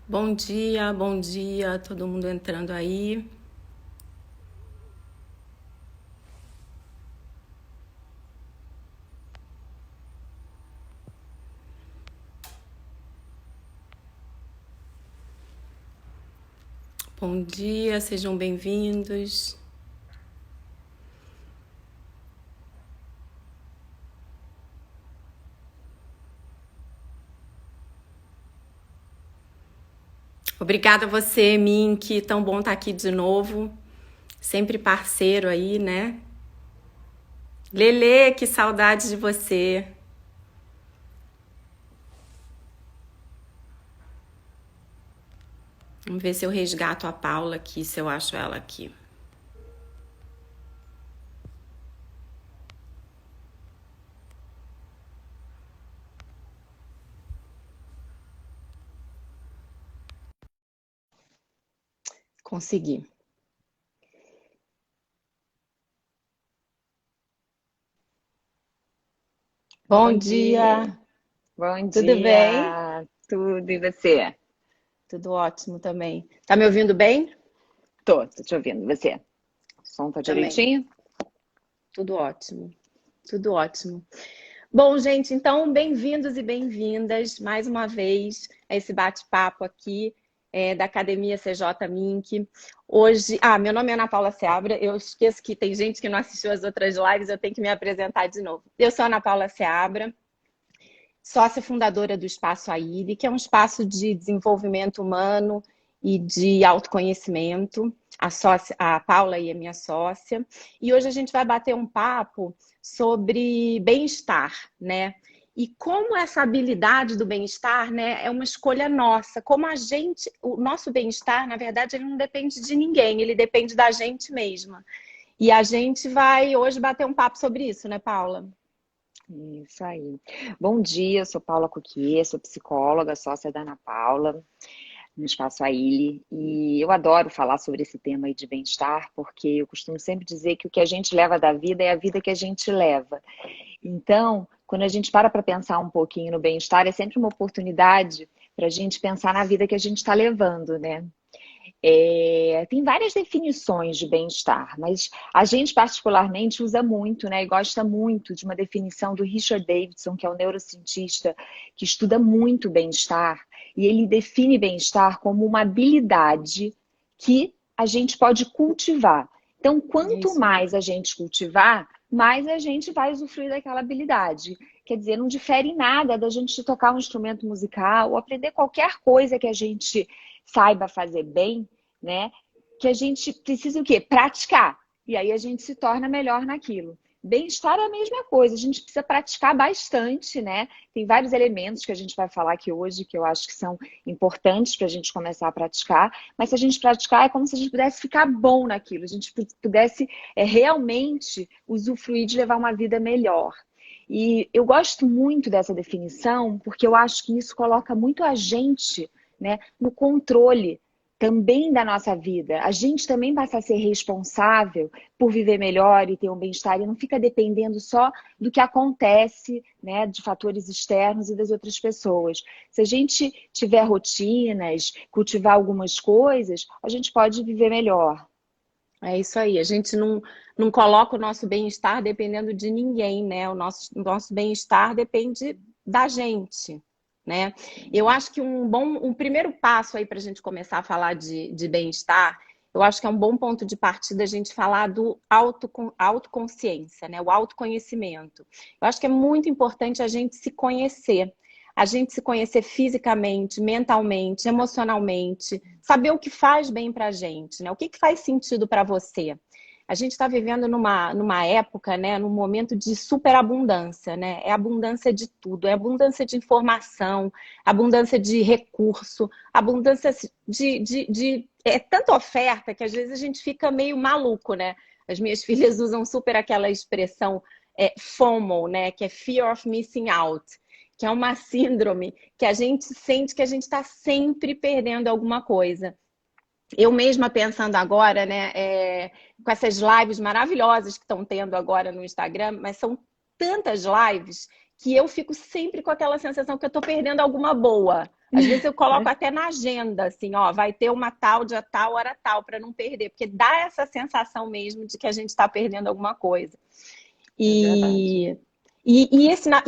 Bom dia, todo mundo entrando aí. Bom dia, sejam bem-vindos. Obrigada a você, Mink, tão bom estar aqui de novo. Sempre parceiro aí, né? Lelê, que saudade de você. Vamos ver se eu resgato a Paula aqui, se eu acho ela aqui. Consegui. Bom Bom dia, dia, bom tudo bem? dia, tudo e você? Tudo ótimo também. Tá me ouvindo bem? Tô te ouvindo, e você? O som tá Também. direitinho? Tudo ótimo. Tudo ótimo. Bom, gente, então bem-vindos e bem-vindas mais uma vez a esse bate-papo aqui da Academia CJ Mink. Hoje, meu nome é Ana Paula Seabra. Eu esqueço que tem gente que não assistiu as outras lives, eu tenho que me apresentar de novo. Eu sou a Ana Paula Seabra, sócia fundadora do Espaço AIRE, que é um espaço de desenvolvimento humano e de autoconhecimento. A Paula aí é minha sócia. E hoje a gente vai bater um papo sobre bem-estar, né? E como essa habilidade do bem-estar, né, é uma escolha nossa. Como o nosso bem-estar, na verdade, ele não depende de ninguém, ele depende da gente mesma. E a gente vai hoje bater um papo sobre isso, né, Paula? Isso aí. Bom dia, eu sou Paula Coquier, sou psicóloga, sócia da Ana Paula, no Espaço AILE, e eu adoro falar sobre esse tema aí de bem-estar, porque eu costumo sempre dizer que o que a gente leva da vida é a vida que a gente leva. Então, quando a gente para pensar um pouquinho no bem-estar, é sempre uma oportunidade para a gente pensar na vida que a gente está levando, né? Tem várias definições de bem-estar, mas a gente particularmente usa muito, né, e gosta muito de uma definição do Richard Davidson, que é um neurocientista que estuda muito bem-estar, e ele define bem-estar como uma habilidade que a gente pode cultivar. Então, É quanto isso mais aí. a gente cultivar, mais a gente vai usufruir daquela habilidade. Quer dizer, não difere em nada da gente tocar um instrumento musical ou aprender qualquer coisa que a gente saiba fazer bem, né? Que a gente precisa o quê? Praticar. E aí a gente se torna melhor naquilo. Bem-estar é a mesma coisa, a gente precisa praticar bastante, né? Tem vários elementos que a gente vai falar aqui hoje que eu acho que são importantes para a gente começar a praticar, mas se a gente praticar é como se a gente pudesse ficar bom naquilo, a gente pudesse realmente usufruir de levar uma vida melhor. E eu gosto muito dessa definição porque eu acho que isso coloca muito a gente, né, no controle também da nossa vida. A gente também passa a ser responsável por viver melhor e ter um bem-estar e não fica dependendo só do que acontece, né, de fatores externos e das outras pessoas. Se a gente tiver rotinas, cultivar algumas coisas, a gente pode viver melhor. É isso aí. A gente não coloca o nosso bem-estar dependendo de ninguém, né? O nosso bem-estar depende da gente, né? Eu acho que um primeiro passo aí para a gente começar a falar de bem-estar, eu acho que é um bom ponto de partida a gente falar do autoconsciência, né? O autoconhecimento. Eu acho que é muito importante a gente se conhecer. A gente se conhecer fisicamente, mentalmente, emocionalmente, saber o que faz bem para a gente, né? O que faz sentido para você? A gente está vivendo numa época, né, num momento de superabundância, né? É abundância de tudo, é abundância de informação, abundância de recurso, abundância é tanta oferta que às vezes a gente fica meio maluco, né? As minhas filhas usam super aquela expressão FOMO, né? Que é Fear of Missing Out, que é uma síndrome que a gente sente que a gente está sempre perdendo alguma coisa. Eu mesma pensando agora, né, com essas lives maravilhosas que estão tendo agora no Instagram, mas são tantas lives que eu fico sempre com aquela sensação que eu estou perdendo alguma boa. Às vezes eu coloco até na agenda, assim, ó, vai ter uma tal, dia tal, hora tal, para não perder, porque dá essa sensação mesmo de que a gente está perdendo alguma coisa. É verdade.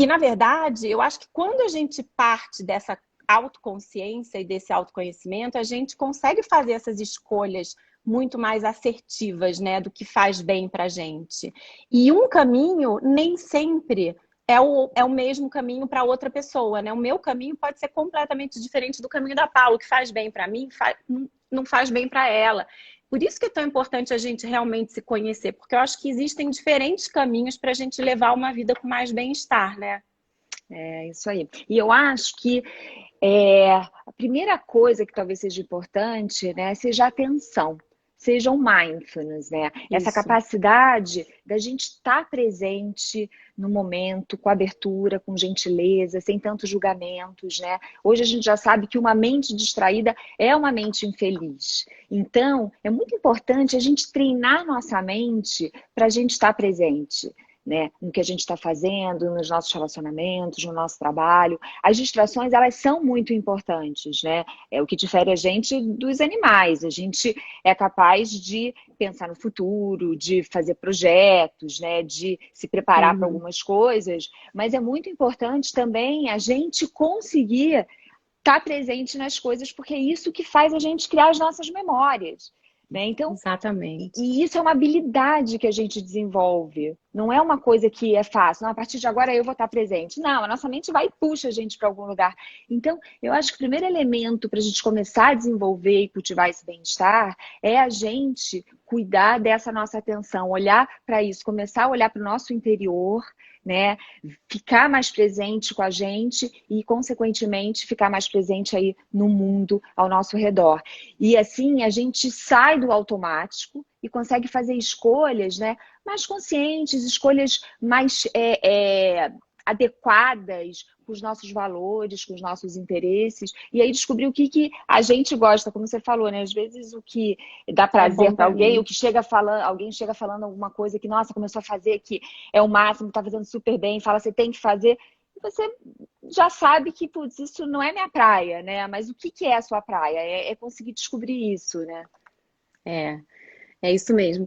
E na verdade, eu acho que quando a gente parte dessa autoconsciência e desse autoconhecimento, a gente consegue fazer essas escolhas muito mais assertivas, né, do que faz bem pra gente. E um caminho nem sempre é o mesmo caminho para outra pessoa, né? O meu caminho pode ser completamente diferente do caminho da Paula, o que faz bem para mim, não faz bem para ela. Por isso que é tão importante a gente realmente se conhecer, porque eu acho que existem diferentes caminhos para a gente levar uma vida com mais bem-estar, né? É isso aí. E eu acho que a primeira coisa que talvez seja importante, né, seja a atenção, seja o mindfulness, né? Essa Isso. capacidade da gente estar presente no momento, com abertura, com gentileza, sem tantos julgamentos, né? Hoje a gente já sabe que uma mente distraída é uma mente infeliz. Então, é muito importante a gente treinar nossa mente para a gente estar presente, né, no que a gente está fazendo, nos nossos relacionamentos, no nosso trabalho. As distrações, elas são muito importantes, né? É o que difere a gente dos animais. A gente é capaz de pensar no futuro, de fazer projetos, né, de se preparar para Uhum. algumas coisas, mas é muito importante também a gente conseguir estar presente nas coisas, porque é isso que faz a gente criar as nossas memórias, né? Então, Exatamente. e isso é uma habilidade que a gente desenvolve. Não é uma coisa que é fácil. Não, a partir de agora eu vou estar presente. Não, a nossa mente vai e puxa a gente para algum lugar. Então, eu acho que o primeiro elemento para a gente começar a desenvolver e cultivar esse bem-estar é a gente cuidar dessa nossa atenção, olhar para isso, começar a olhar para o nosso interior, né? Ficar mais presente com a gente e, consequentemente, ficar mais presente aí no mundo ao nosso redor. E assim a gente sai do automático e consegue fazer escolhas, né, mais conscientes, escolhas mais adequadas com os nossos valores, com os nossos interesses, e aí descobrir o que a gente gosta, como você falou, né? Às vezes o que dá É prazer bom para para alguém, mim. o que chega falando, alguém chega falando alguma coisa que, nossa, começou a fazer, que é o máximo, tá fazendo super bem, fala, você tem que fazer, e você já sabe que, putz, isso não é minha praia, né? Mas o que é a sua praia? É conseguir descobrir isso, né? É, é isso mesmo.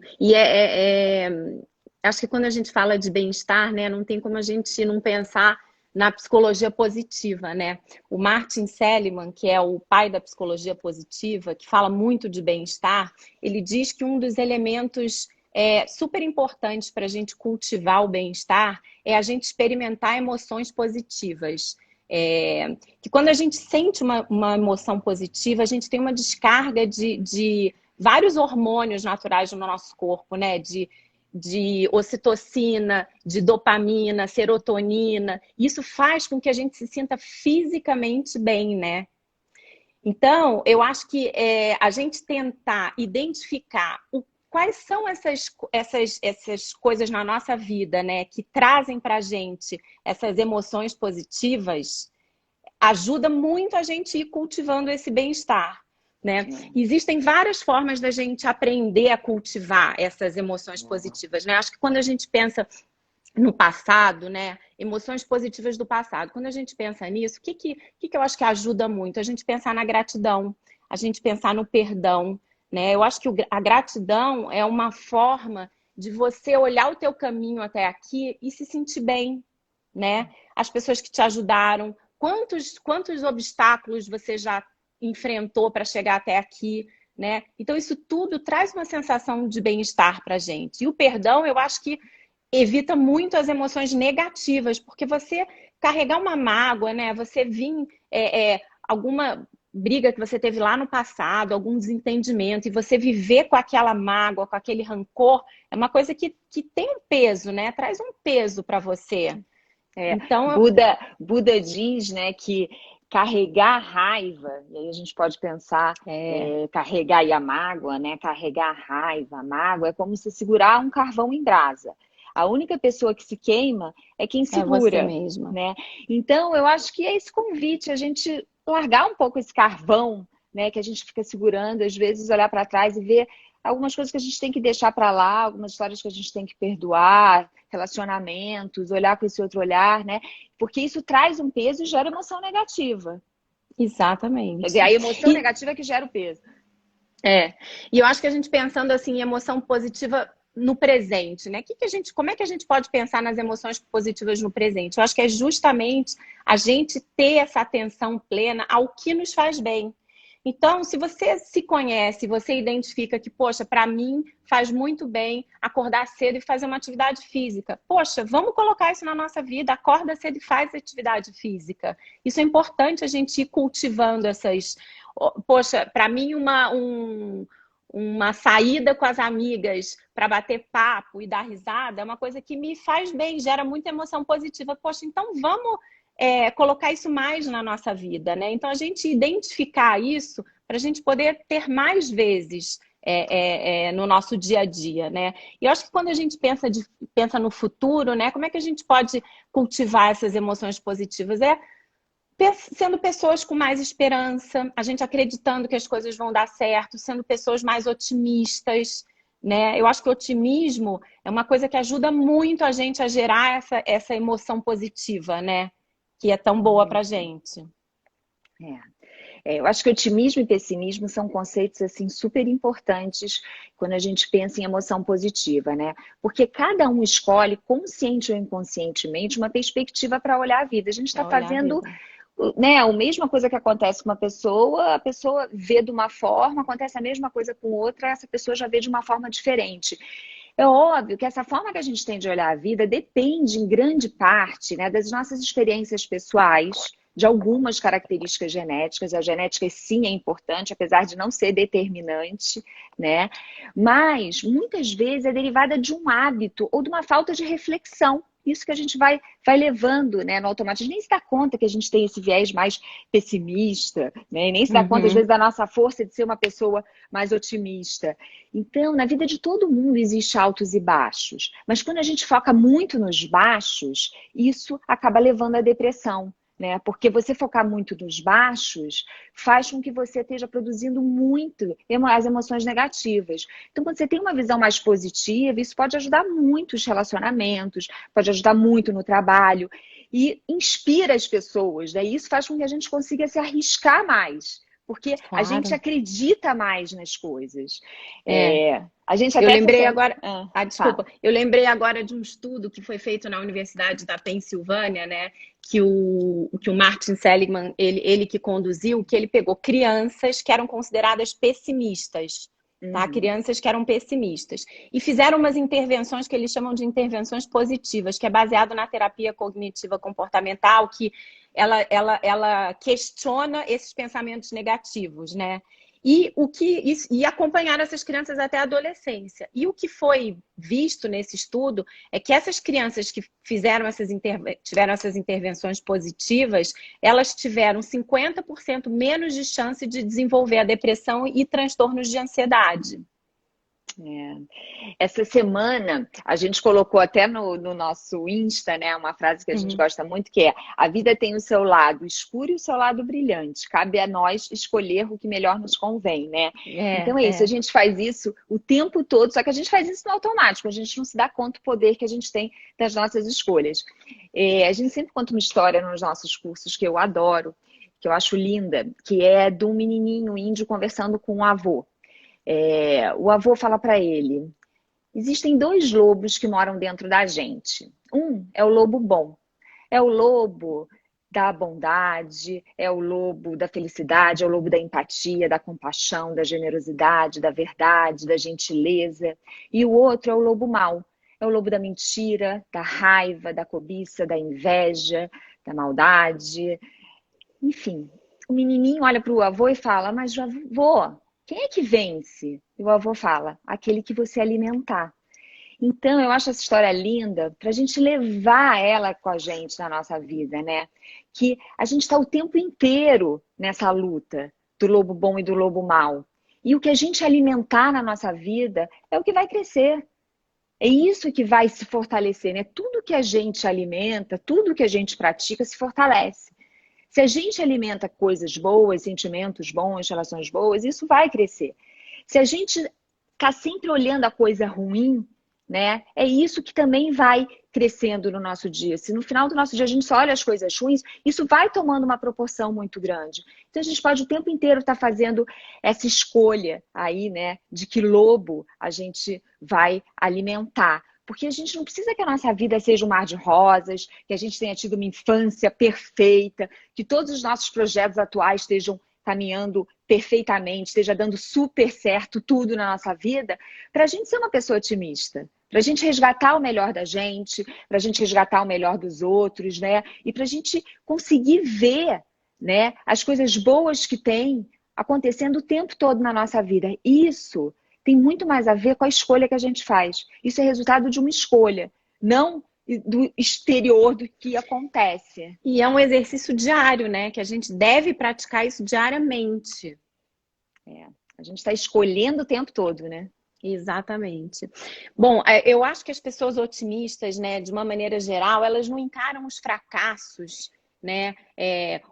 Acho que quando a gente fala de bem-estar, né, não tem como a gente não pensar na psicologia positiva, né? O Martin Seligman, que é o pai da psicologia positiva, que fala muito de bem-estar, ele diz que um dos elementos super importantes para a gente cultivar o bem-estar é a gente experimentar emoções positivas. Que quando a gente sente uma emoção positiva, a gente tem uma descarga de vários hormônios naturais no nosso corpo, né? De ocitocina, de dopamina, serotonina. Isso faz com que a gente se sinta fisicamente bem, né? Então, eu acho que a gente tentar identificar quais são essas coisas na nossa vida, né, que trazem para a gente essas emoções positivas, ajuda muito a gente ir cultivando esse bem-estar, né? Existem várias formas da gente aprender a cultivar essas emoções positivas, né? Acho que quando a gente pensa no passado, né? Emoções positivas do passado. Quando a gente pensa nisso, o que eu acho que ajuda muito? A gente pensar na gratidão, a gente pensar no perdão, né? Eu acho que a gratidão é uma forma de você olhar o teu caminho até aqui e se sentir bem, né? As pessoas que te ajudaram, quantos obstáculos você já enfrentou para chegar até aqui, né? Então isso tudo traz uma sensação de bem-estar para a gente. E o perdão, eu acho que evita muito as emoções negativas, porque você carregar uma mágoa, né? Você vir alguma briga que você teve lá no passado, algum desentendimento, e você viver com aquela mágoa, com aquele rancor, é uma coisa que tem um peso, né? Traz um peso para você. Então, Buda diz, né, que carregar a raiva, e aí a gente pode pensar, carregar aí a mágoa, né? Carregar a raiva, a mágoa, é como se segurar um carvão em brasa. A única pessoa que se queima é quem é você segura, mesma. né? Então, eu acho que é esse convite, a gente largar um pouco esse carvão, né, que a gente fica segurando, às vezes olhar para trás e ver algumas coisas que a gente tem que deixar para lá, algumas histórias que a gente tem que perdoar, relacionamentos, olhar com esse outro olhar, né? Porque isso traz um peso e gera emoção negativa. Quer Exatamente. dizer, a emoção E, negativa é que gera o peso. e eu acho que a gente pensando assim, em emoção positiva no presente, né? Como é que a gente pode pensar nas emoções positivas no presente? Eu acho que é justamente a gente ter essa atenção plena ao que nos faz bem. Então, se você se conhece, você identifica que, poxa, para mim faz muito bem acordar cedo e fazer uma atividade física. Poxa, vamos colocar isso na nossa vida, acorda cedo e faz atividade física. Isso é importante a gente ir cultivando essas. Poxa, para mim, uma saída com as amigas para bater papo e dar risada é uma coisa que me faz bem, gera muita emoção positiva. Poxa, então vamos colocar isso mais na nossa vida, né? Então a gente identificar isso para a gente poder ter mais vezes no nosso dia a dia, né? E eu acho que quando a gente pensa no futuro, né? Como é que a gente pode cultivar essas emoções positivas? Sendo pessoas com mais esperança, a gente acreditando que as coisas vão dar certo, sendo pessoas mais otimistas, né? Eu acho que o otimismo é uma coisa que ajuda muito a gente a gerar essa emoção positiva, né? Que é tão boa pra gente. Eu acho que otimismo e pessimismo são conceitos assim super importantes quando a gente pensa em emoção positiva, né? Porque cada um escolhe, consciente ou inconscientemente, uma perspectiva para olhar a vida. A gente está Pra olhar a fazendo, vida. né, a mesma coisa que acontece com uma pessoa, a pessoa vê de uma forma, acontece a mesma coisa com outra, essa pessoa já vê de uma forma diferente. É óbvio que essa forma que a gente tem de olhar a vida depende, em grande parte, né, das nossas experiências pessoais, de algumas características genéticas. A genética, sim, é importante, apesar de não ser determinante, né? Mas, muitas vezes, é derivada de um hábito ou de uma falta de reflexão. Isso que a gente vai levando, né, no automático. A gente nem se dá conta que a gente tem esse viés mais pessimista, né? E nem se dá conta, às Uhum. vezes, da nossa força de ser uma pessoa mais otimista. Então, na vida de todo mundo existe altos e baixos. Mas quando a gente foca muito nos baixos, isso acaba levando à depressão, né? Porque você focar muito nos baixos faz com que você esteja produzindo muito as emoções negativas. Então, quando você tem uma visão mais positiva, isso pode ajudar muito os relacionamentos, pode ajudar muito no trabalho e inspira as pessoas, né? E isso faz com que a gente consiga se arriscar mais, porque a gente Claro. acredita mais nas coisas. É. A gente Eu até essa lembrei semana. agora. Fala. Desculpa. Eu lembrei agora de um estudo que foi feito na Universidade da Pensilvânia, né? Que o Martin Seligman, ele que conduziu, que ele pegou crianças que eram consideradas pessimistas, tá? Uhum. Crianças que eram pessimistas. E fizeram umas intervenções que eles chamam de intervenções positivas, que é baseado na terapia cognitiva comportamental, que ela questiona esses pensamentos negativos, né? E acompanhar essas crianças até a adolescência. E o que foi visto nesse estudo é que essas crianças que tiveram essas intervenções positivas, elas tiveram 50% menos de chance de desenvolver a depressão e transtornos de ansiedade. Essa semana a gente colocou até no nosso Insta, né, uma frase que a gente Uhum. gosta muito, que é: a vida tem o seu lado escuro e o seu lado brilhante. Cabe a nós escolher o que melhor nos convém, né? Então é isso, a gente faz isso o tempo todo, só que a gente faz isso no automático, a gente não se dá conta do poder que a gente tem das nossas escolhas. A gente sempre conta uma história nos nossos cursos que eu adoro, que eu acho linda, que é de um menininho índio conversando com um avô. O avô fala para ele: existem dois lobos que moram dentro da gente. Um é o lobo bom, é o lobo da bondade, é o lobo da felicidade, é o lobo da empatia, da compaixão, da generosidade, da verdade, da gentileza. E o outro é o lobo mau, é o lobo da mentira, da raiva, da cobiça, da inveja, da maldade. Enfim, o menininho olha para o avô e fala: mas avô, quem é que vence? E o avô fala: aquele que você alimentar. Então, eu acho essa história linda para a gente levar ela com a gente na nossa vida, né? Que a gente está o tempo inteiro nessa luta do lobo bom e do lobo mau. E o que a gente alimentar na nossa vida é o que vai crescer. É isso que vai se fortalecer, né? Tudo que a gente alimenta, tudo que a gente pratica se fortalece. Se a gente alimenta coisas boas, sentimentos bons, relações boas, isso vai crescer. Se a gente está sempre olhando a coisa ruim, né? É isso que também vai crescendo no nosso dia. Se no final do nosso dia a gente só olha as coisas ruins, isso vai tomando uma proporção muito grande. Então a gente pode o tempo inteiro estar fazendo essa escolha aí, né, de que lobo a gente vai alimentar. Porque a gente não precisa que a nossa vida seja um mar de rosas, que a gente tenha tido uma infância perfeita, que todos os nossos projetos atuais estejam caminhando perfeitamente, esteja dando super certo tudo na nossa vida, para a gente ser uma pessoa otimista, para a gente resgatar o melhor da gente, para a gente resgatar o melhor dos outros, né? E para a gente conseguir ver, né, as coisas boas que tem acontecendo o tempo todo na nossa vida. Isso tem muito mais a ver com a escolha que a gente faz. Isso é resultado de uma escolha, não do exterior do que acontece. E é um exercício diário, né? Que a gente deve praticar isso diariamente. A gente está escolhendo o tempo todo, né? Exatamente. Bom, eu acho que as pessoas otimistas, né, de uma maneira geral, elas não encaram os fracassos, né,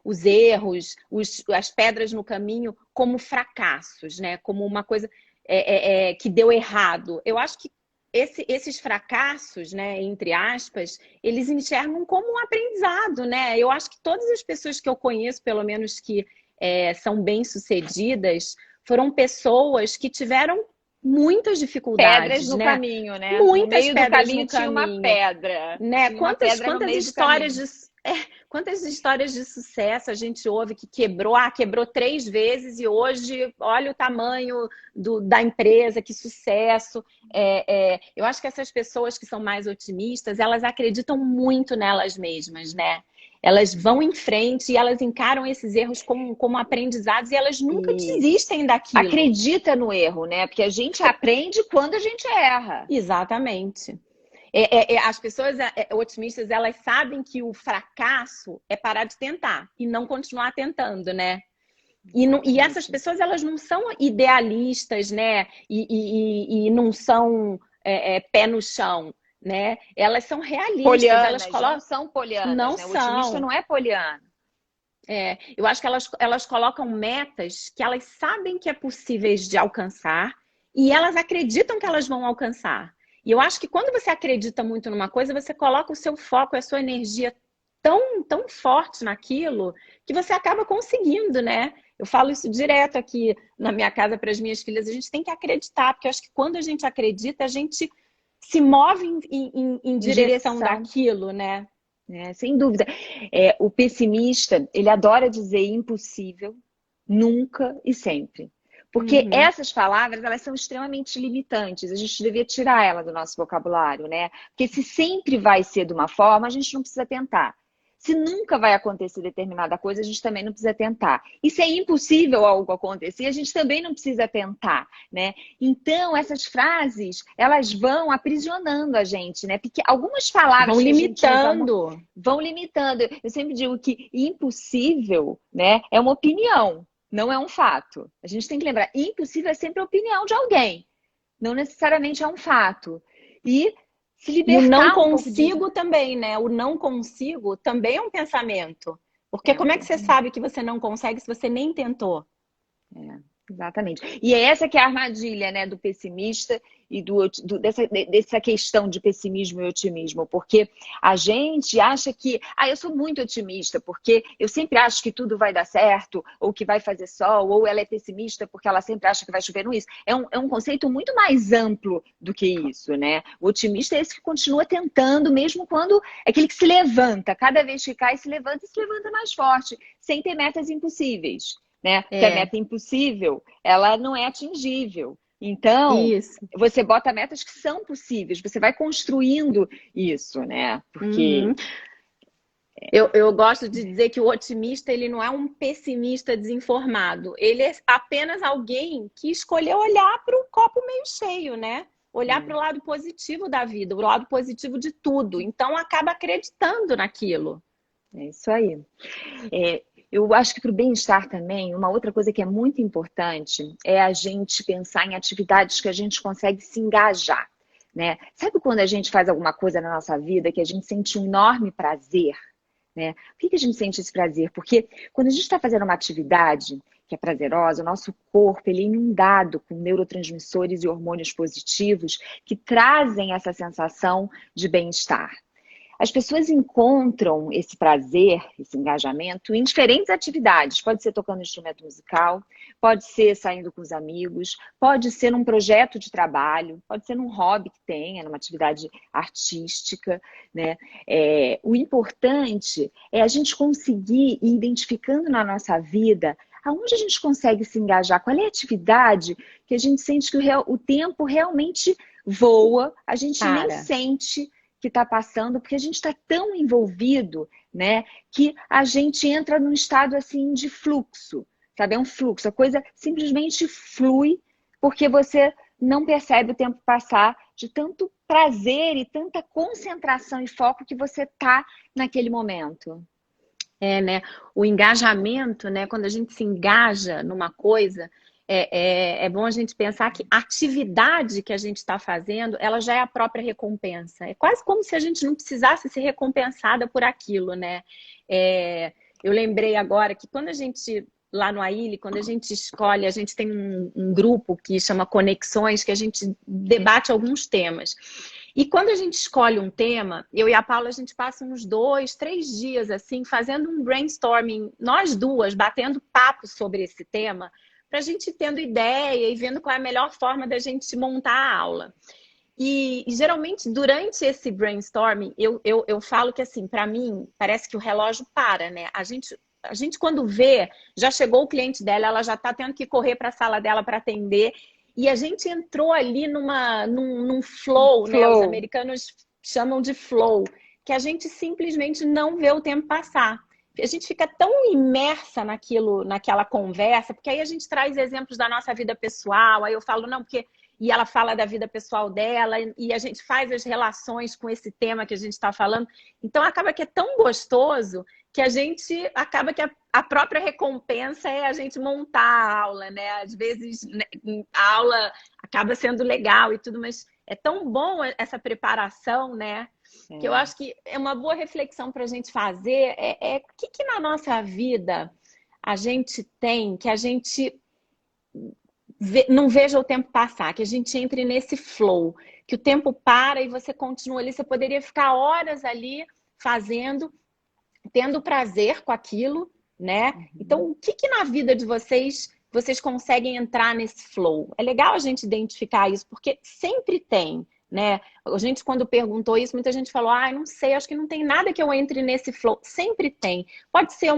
os erros, as pedras no caminho como fracassos, né, como uma coisa que deu errado. Eu acho que esses fracassos, né, entre aspas, eles enxergam como um aprendizado, né? Eu acho que todas as pessoas que eu conheço, pelo menos que são bem-sucedidas, foram pessoas que tiveram muitas dificuldades, pedras no né? caminho, né? Muitas no meio do pedras caminho no tinha uma caminho, pedra. né? Tinha uma pedra no meio do caminho. Quantas histórias de sucesso a gente ouve que quebrou 3 vezes e hoje olha o tamanho da empresa, que sucesso. Eu acho que essas pessoas que são mais otimistas, elas acreditam muito nelas mesmas, né? Elas vão em frente e elas encaram esses erros como aprendizados e elas nunca desistem daquilo. Acredita no erro, né? Porque a gente aprende quando a gente erra. Exatamente. As pessoas otimistas, elas sabem que o fracasso é parar de tentar e não continuar tentando, né? E essas pessoas, elas não são idealistas, né? E não são pé no chão, né? Elas são realistas. Polianas, não são polianas, não né? são. O otimista não é poliana. Eu acho que elas colocam metas que elas sabem que é possíveis de alcançar e elas acreditam que elas vão alcançar. E eu acho que quando você acredita muito numa coisa, você coloca o seu foco, a sua energia tão forte naquilo que você acaba conseguindo, né? Eu falo isso direto aqui na minha casa para as minhas filhas. A gente tem que acreditar, porque eu acho que quando a gente acredita, a gente se move em direção daquilo, né? Sem dúvida. O pessimista, ele adora dizer impossível, nunca e sempre. Porque essas palavras, elas são extremamente limitantes. A gente devia tirar ela do nosso vocabulário, né? Porque se sempre vai ser de uma forma, a gente não precisa tentar. Se nunca vai acontecer determinada coisa, a gente também não precisa tentar. E se é impossível algo acontecer, a gente também não precisa tentar, né? Então, essas frases, elas vão aprisionando a gente, né? Porque algumas palavras vão limitando. Vão limitando. Eu sempre digo que impossível, né, é uma opinião. Não é um fato. A gente tem que lembrar, impossível é sempre a opinião de alguém. Não necessariamente é um fato. E se libertar o não consigo também, né? O não consigo também é um pensamento. Porque como é que você sabe que você não consegue se você nem tentou? Exatamente. E é essa que é a armadilha, né, do pessimista e dessa questão de pessimismo e otimismo. Porque a gente acha que, eu sou muito otimista, porque eu sempre acho que tudo vai dar certo, ou que vai fazer sol, ou ela é pessimista porque ela sempre acha que vai chover no isso. É um conceito muito mais amplo do que isso, né? O otimista é esse que continua tentando, mesmo quando é aquele que se levanta. Cada vez que cai, se levanta e se levanta mais forte, sem ter metas impossíveis. Né? Porque a meta impossível, ela não é atingível. Então, você bota metas que são possíveis, você vai construindo isso, né? Porque... Eu gosto de dizer que o otimista, ele não é um pessimista desinformado. Ele é apenas alguém que escolheu olhar para o copo meio cheio, né? Olhar para o lado positivo da vida, o lado positivo de tudo. Então, acaba acreditando naquilo. É isso aí. Eu acho que para o bem-estar também, uma outra coisa que é muito importante é a gente pensar em atividades que a gente consegue se engajar, né? Sabe quando a gente faz alguma coisa na nossa vida que a gente sente um enorme prazer, né? Por que a gente sente esse prazer? Porque quando a gente está fazendo uma atividade que é prazerosa, o nosso corpo ele é inundado com neurotransmissores e hormônios positivos que trazem essa sensação de bem-estar. As pessoas encontram esse prazer, esse engajamento em diferentes atividades. Pode ser tocando instrumento musical, pode ser saindo com os amigos, pode ser num projeto de trabalho, pode ser num hobby que tenha, numa atividade artística, né? O importante é a gente conseguir ir identificando na nossa vida aonde a gente consegue se engajar, qual é a atividade que a gente sente que o tempo realmente voa, a gente nem sente que está passando, porque a gente está tão envolvido, né, que a gente entra num estado assim de fluxo, sabe? É um fluxo, a coisa simplesmente flui, porque você não percebe o tempo passar de tanto prazer e tanta concentração e foco que você tá naquele momento. Né? O engajamento, né? Quando a gente se engaja numa coisa, é bom a gente pensar que a atividade que a gente está fazendo, ela já é a própria recompensa. É quase como se a gente não precisasse ser recompensada por aquilo, né? Eu lembrei agora que quando a gente, lá no AILE, quando a gente escolhe, a gente tem um grupo que chama Conexões, que a gente debate alguns temas. E quando a gente escolhe um tema, eu e a Paula, a gente passa uns 2, 3 dias, assim, fazendo um brainstorming, nós duas, batendo papo sobre esse tema, para a gente tendo ideia e vendo qual é a melhor forma da gente montar a aula. E geralmente, durante esse brainstorming, eu falo que, assim, para mim, parece que o relógio para, né? A gente, quando vê, já chegou o cliente dela, ela já está tendo que correr para a sala dela para atender. E a gente entrou ali num flow, né? Os americanos chamam de flow, que a gente simplesmente não vê o tempo passar. A gente fica tão imersa naquela conversa, porque aí a gente traz exemplos da nossa vida pessoal, aí eu falo, não, porque... E ela fala da vida pessoal dela, e a gente faz as relações com esse tema que a gente está falando. Então, acaba que é tão gostoso que a gente acaba que a própria recompensa é a gente montar a aula, né? Às vezes, né, a aula acaba sendo legal e tudo, mas é tão bom essa preparação, né? Que eu acho que é uma boa reflexão para a gente fazer. O que na nossa vida a gente tem que a gente não veja o tempo passar, que a gente entre nesse flow, que o tempo para e você continua ali. Você poderia ficar horas ali fazendo, tendo prazer com aquilo, né? Então, o que na vida de vocês conseguem entrar nesse flow? É legal a gente identificar isso, porque sempre tem, né? A gente, quando perguntou isso, muita gente falou, não sei, acho que não tem nada que eu entre nesse flow. Sempre tem. Pode ser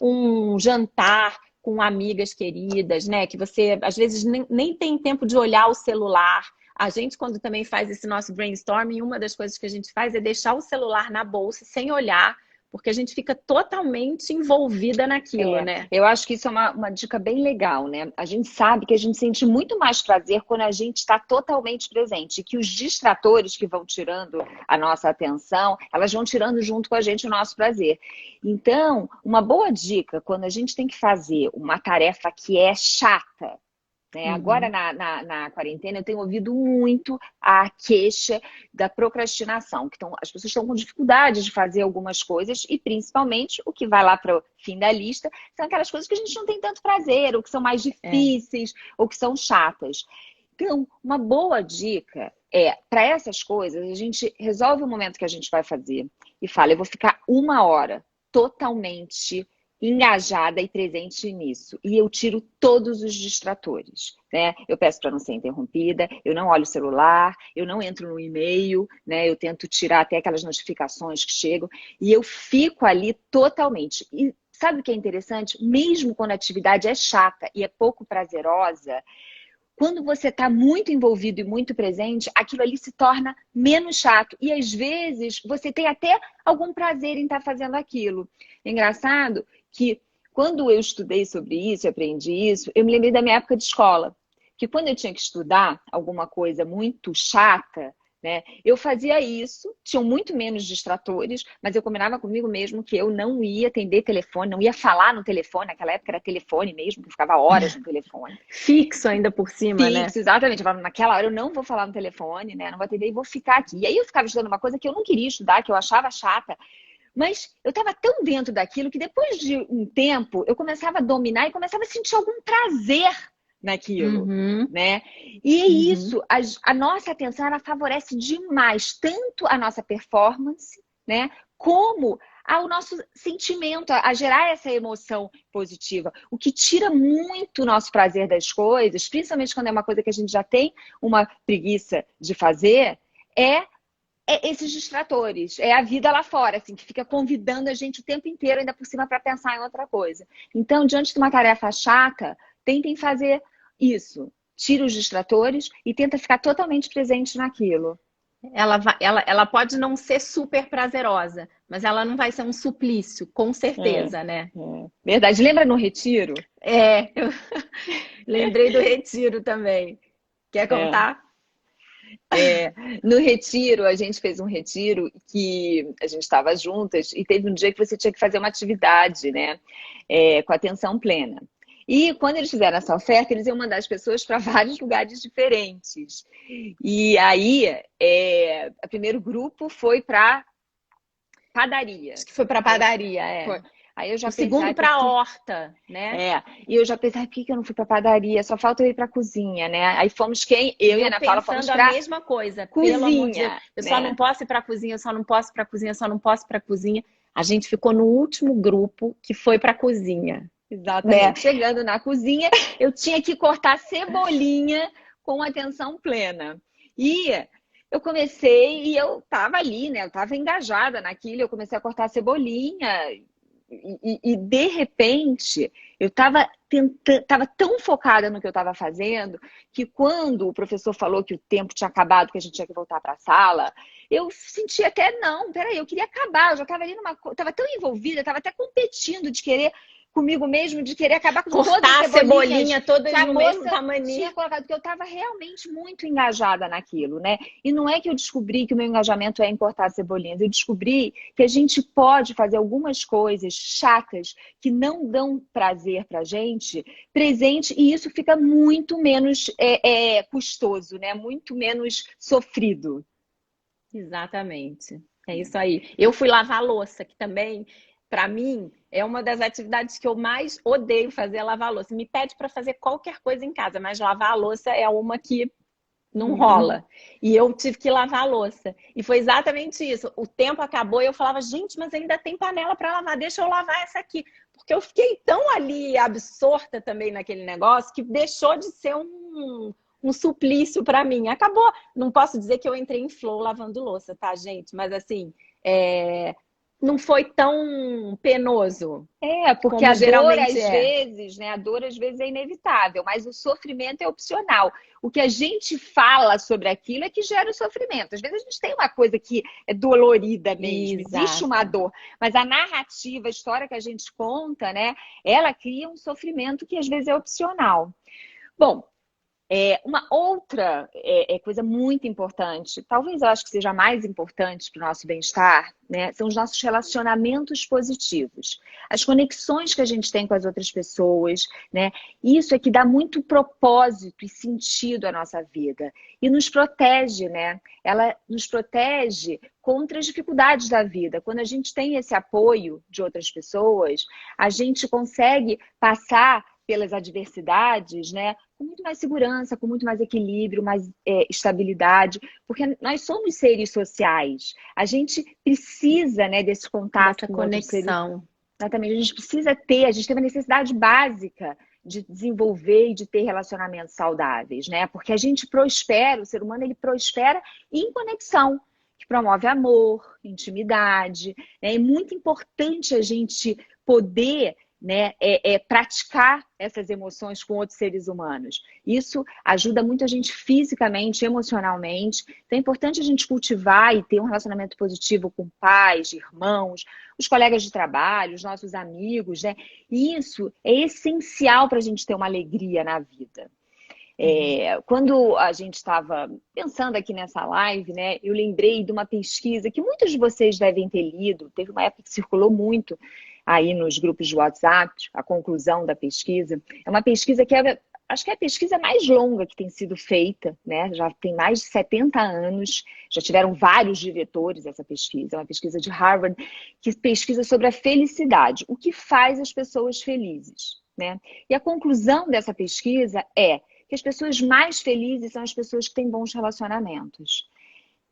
um jantar com amigas queridas, né? Que você, às vezes, nem tem tempo de olhar o celular. A gente, quando também faz esse nosso brainstorming, uma das coisas que a gente faz é deixar o celular na bolsa, sem olhar, porque a gente fica totalmente envolvida naquilo, né? Eu acho que isso é uma dica bem legal, né? A gente sabe que a gente sente muito mais prazer quando a gente está totalmente presente, e que os distratores que vão tirando a nossa atenção, elas vão tirando junto com a gente o nosso prazer. Então, uma boa dica, quando a gente tem que fazer uma tarefa que é chata, né? Agora, na quarentena, eu tenho ouvido muito a queixa da procrastinação, que as pessoas estão com dificuldade de fazer algumas coisas e, principalmente, o que vai lá para o fim da lista são aquelas coisas que a gente não tem tanto prazer, ou que são mais difíceis, ou que são chatas. Então, uma boa dica para essas coisas, a gente resolve o momento que a gente vai fazer e fala, eu vou ficar 1 hora totalmente engajada e presente nisso. E eu tiro todos os distratores, né? Eu peço para não ser interrompida, eu não olho o celular, eu não entro no e-mail, né? Eu tento tirar até aquelas notificações que chegam e eu fico ali totalmente. E sabe o que é interessante? Mesmo quando a atividade é chata e é pouco prazerosa, quando você está muito envolvido e muito presente, aquilo ali se torna menos chato. E às vezes você tem até algum prazer em estar fazendo aquilo. É engraçado que quando eu estudei sobre isso, aprendi isso, eu me lembrei da minha época de escola. Que quando eu tinha que estudar alguma coisa muito chata, né, eu fazia isso, tinham muito menos distratores, mas eu combinava comigo mesmo que eu não ia atender telefone, não ia falar no telefone, naquela época era telefone mesmo, que eu ficava horas no telefone. Fixo ainda por cima, né? Fixo, exatamente. Eu falava, naquela hora eu não vou falar no telefone, né? Não vou atender e vou ficar aqui. E aí eu ficava estudando uma coisa que eu não queria estudar, que eu achava chata, Mas eu estava tão dentro daquilo que depois de um tempo eu começava a dominar e começava a sentir algum prazer naquilo, Uhum, né? E é uhum. isso, a nossa atenção, ela favorece demais tanto a nossa performance, né? Como ao nosso sentimento, a gerar essa emoção positiva. O que tira muito o nosso prazer das coisas, principalmente quando é uma coisa que a gente já tem uma preguiça de fazer, é esses distratores, é a vida lá fora, assim, que fica convidando a gente o tempo inteiro, ainda por cima, para pensar em outra coisa. Então, diante de uma tarefa chata, tentem fazer isso. Tira os distratores e tenta ficar totalmente presente naquilo. Ela pode não ser super prazerosa, mas ela não vai ser um suplício, com É, certeza, né? verdade. Lembra no retiro? Eu lembrei do retiro também. Quer É. contar? No retiro, a gente fez um retiro que a gente estava juntas e teve um dia que você tinha que fazer uma atividade, né? Com atenção plena. E quando eles fizeram essa oferta, eles iam mandar as pessoas para vários lugares diferentes. E aí, o primeiro grupo foi para padaria. Acho que foi para Aí, padaria, foi. Aí eu O já pensei, segundo ai, por para quê? horta, né? E eu já pensei, ai, por que eu não fui para padaria? Só falta eu ir para cozinha, né? Aí fomos eu E e a eu Ana Paula fomos pensando a para mesma coisa, pelo amor de Deus, cozinha, eu só não né? posso ir para a cozinha, eu só não posso ir para a cozinha, eu só não posso ir para a cozinha. A gente ficou no último grupo que foi para a cozinha, né? Exatamente. Chegando na cozinha, eu tinha que cortar cebolinha com atenção plena. E eu comecei e eu estava ali, né? Eu estava engajada naquilo, eu comecei a cortar cebolinha de repente eu estava tava tão focada no que eu estava fazendo que quando o professor falou que o tempo tinha acabado, que a gente tinha que voltar para a sala, eu senti até, não, peraí, eu queria acabar, eu já estava ali estava tão envolvida, estava até competindo de querer comigo mesmo, de querer acabar com todas as Cortar a cebolinhas cebolinha que todas a no mesmo moça tamanho. tinha colocado, porque eu estava realmente muito engajada naquilo, né? E não é que eu descobri que o meu engajamento é em cortar cebolinhas, eu descobri que a gente pode fazer algumas coisas chatas que não dão prazer pra gente, presente, e isso fica muito menos custoso, né? Muito menos sofrido. Exatamente. É isso aí. Eu fui lavar louça, que também, para mim, é uma das atividades que eu mais odeio fazer, é lavar louça. Me pede para fazer qualquer coisa em casa, mas lavar a louça é uma que não Uhum. rola. E eu tive que lavar a louça. E foi exatamente isso. O tempo acabou e eu falava, gente, mas ainda tem panela para lavar, deixa eu lavar essa aqui. Porque eu fiquei tão ali absorta também naquele negócio que deixou de ser um suplício para mim. Acabou. Não posso dizer que eu entrei em flow lavando louça, tá, gente? Mas assim, não foi tão penoso Porque como a dor geralmente às é. vezes, né? A dor às vezes é inevitável, mas o sofrimento é opcional. O que a gente fala sobre aquilo é que gera o sofrimento. Às vezes a gente tem uma coisa que é dolorida mesmo, existe uma Exato. dor, mas a narrativa, a história que a gente conta, né? Ela cria um sofrimento que às vezes é opcional. Bom, uma outra coisa muito importante, talvez eu acho que seja mais importante para o nosso bem-estar, né, são os nossos relacionamentos positivos. As conexões que a gente tem com as outras pessoas, né? Isso é que dá muito propósito e sentido à nossa vida. E nos protege, né? Ela nos protege contra as dificuldades da vida. Quando a gente tem esse apoio de outras pessoas, a gente consegue passar pelas adversidades, né, com muito mais segurança, com muito mais equilíbrio, mais estabilidade, porque nós somos seres sociais. A gente precisa, né, desse contato Dessa com outros seres. conexão. Exatamente, a gente precisa ter, a gente tem uma necessidade básica de desenvolver e de ter relacionamentos saudáveis, né? Porque a gente prospera, o ser humano ele prospera em conexão, que promove amor, intimidade, né? É muito importante a gente poder, né, praticar essas emoções com outros seres humanos. Isso ajuda muito a gente fisicamente, emocionalmente. Então é importante a gente cultivar e ter um relacionamento positivo com pais, irmãos, os colegas de trabalho, os nossos amigos, né? E isso é essencial para a gente ter uma alegria na vida. Quando a gente estava pensando aqui nessa live, né, eu lembrei de uma pesquisa que muitos de vocês devem ter lido, teve uma época que circulou muito aí nos grupos de WhatsApp, a conclusão da pesquisa. É uma pesquisa que acho que é a pesquisa mais longa que tem sido feita, né? Já tem mais de 70 anos, já tiveram vários diretores essa pesquisa, é uma pesquisa de Harvard, que pesquisa sobre a felicidade, o que faz as pessoas felizes, né? E a conclusão dessa pesquisa é que as pessoas mais felizes são as pessoas que têm bons relacionamentos.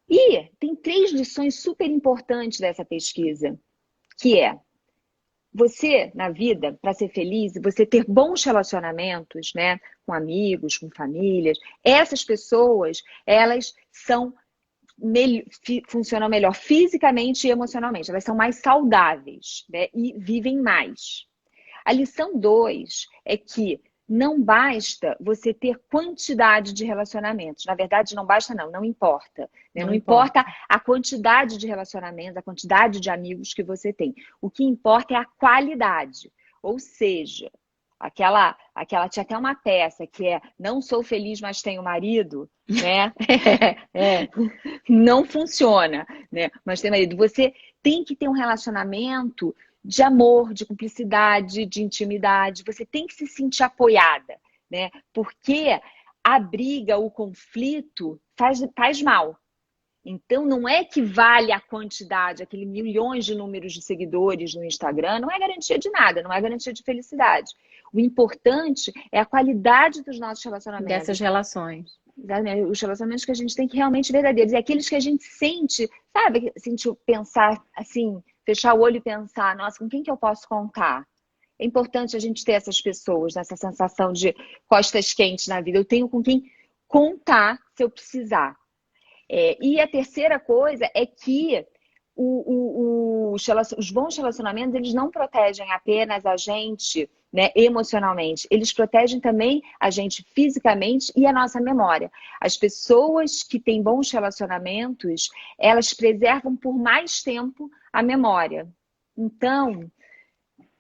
E tem 3 lições super importantes dessa pesquisa, que é: você, na vida, para ser feliz, você ter bons relacionamentos, né, com amigos, com famílias, essas pessoas, elas funcionam melhor fisicamente e emocionalmente, elas são mais saudáveis, né, e vivem mais. A lição 2 é que não basta você ter quantidade de relacionamentos. Na verdade, não basta não importa. Né? Não importa a quantidade de relacionamentos, a quantidade de amigos que você tem. O que importa é a qualidade. Ou seja, tinha até uma peça que é "Não sou feliz, mas tenho marido", né? Não funciona, né? Mas tem marido. Você tem que ter um relacionamento de amor, de cumplicidade, de intimidade. Você tem que se sentir apoiada, né? Porque a briga, o conflito faz mal. Então, não é que vale a quantidade, aquele milhões de números de seguidores no Instagram, não é garantia de nada, não é garantia de felicidade. O importante é a qualidade dos nossos relacionamentos. Dessas relações. Os relacionamentos que a gente tem que realmente verdadeiros. E aqueles que a gente sente, sabe? Sentir, pensar assim, fechar o olho e pensar, nossa, com quem que eu posso contar? É importante a gente ter essas pessoas, essa sensação de costas quentes na vida. Eu tenho com quem contar se eu precisar. E a terceira coisa é que os bons relacionamentos, eles não protegem apenas a gente, né, emocionalmente. Eles protegem também a gente fisicamente e a nossa memória. As pessoas que têm bons relacionamentos, elas preservam por mais tempo a memória. Então,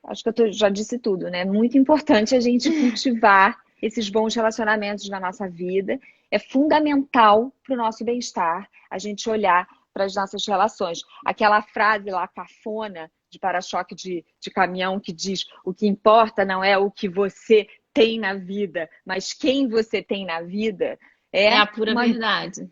acho que eu já disse tudo, né? É muito importante a gente cultivar esses bons relacionamentos na nossa vida. É fundamental para o nosso bem-estar a gente olhar para as nossas relações. Aquela frase lá, cafona, de para-choque de caminhão, que diz: o que importa não é o que você tem na vida, mas quem você tem na vida. É a pura verdade.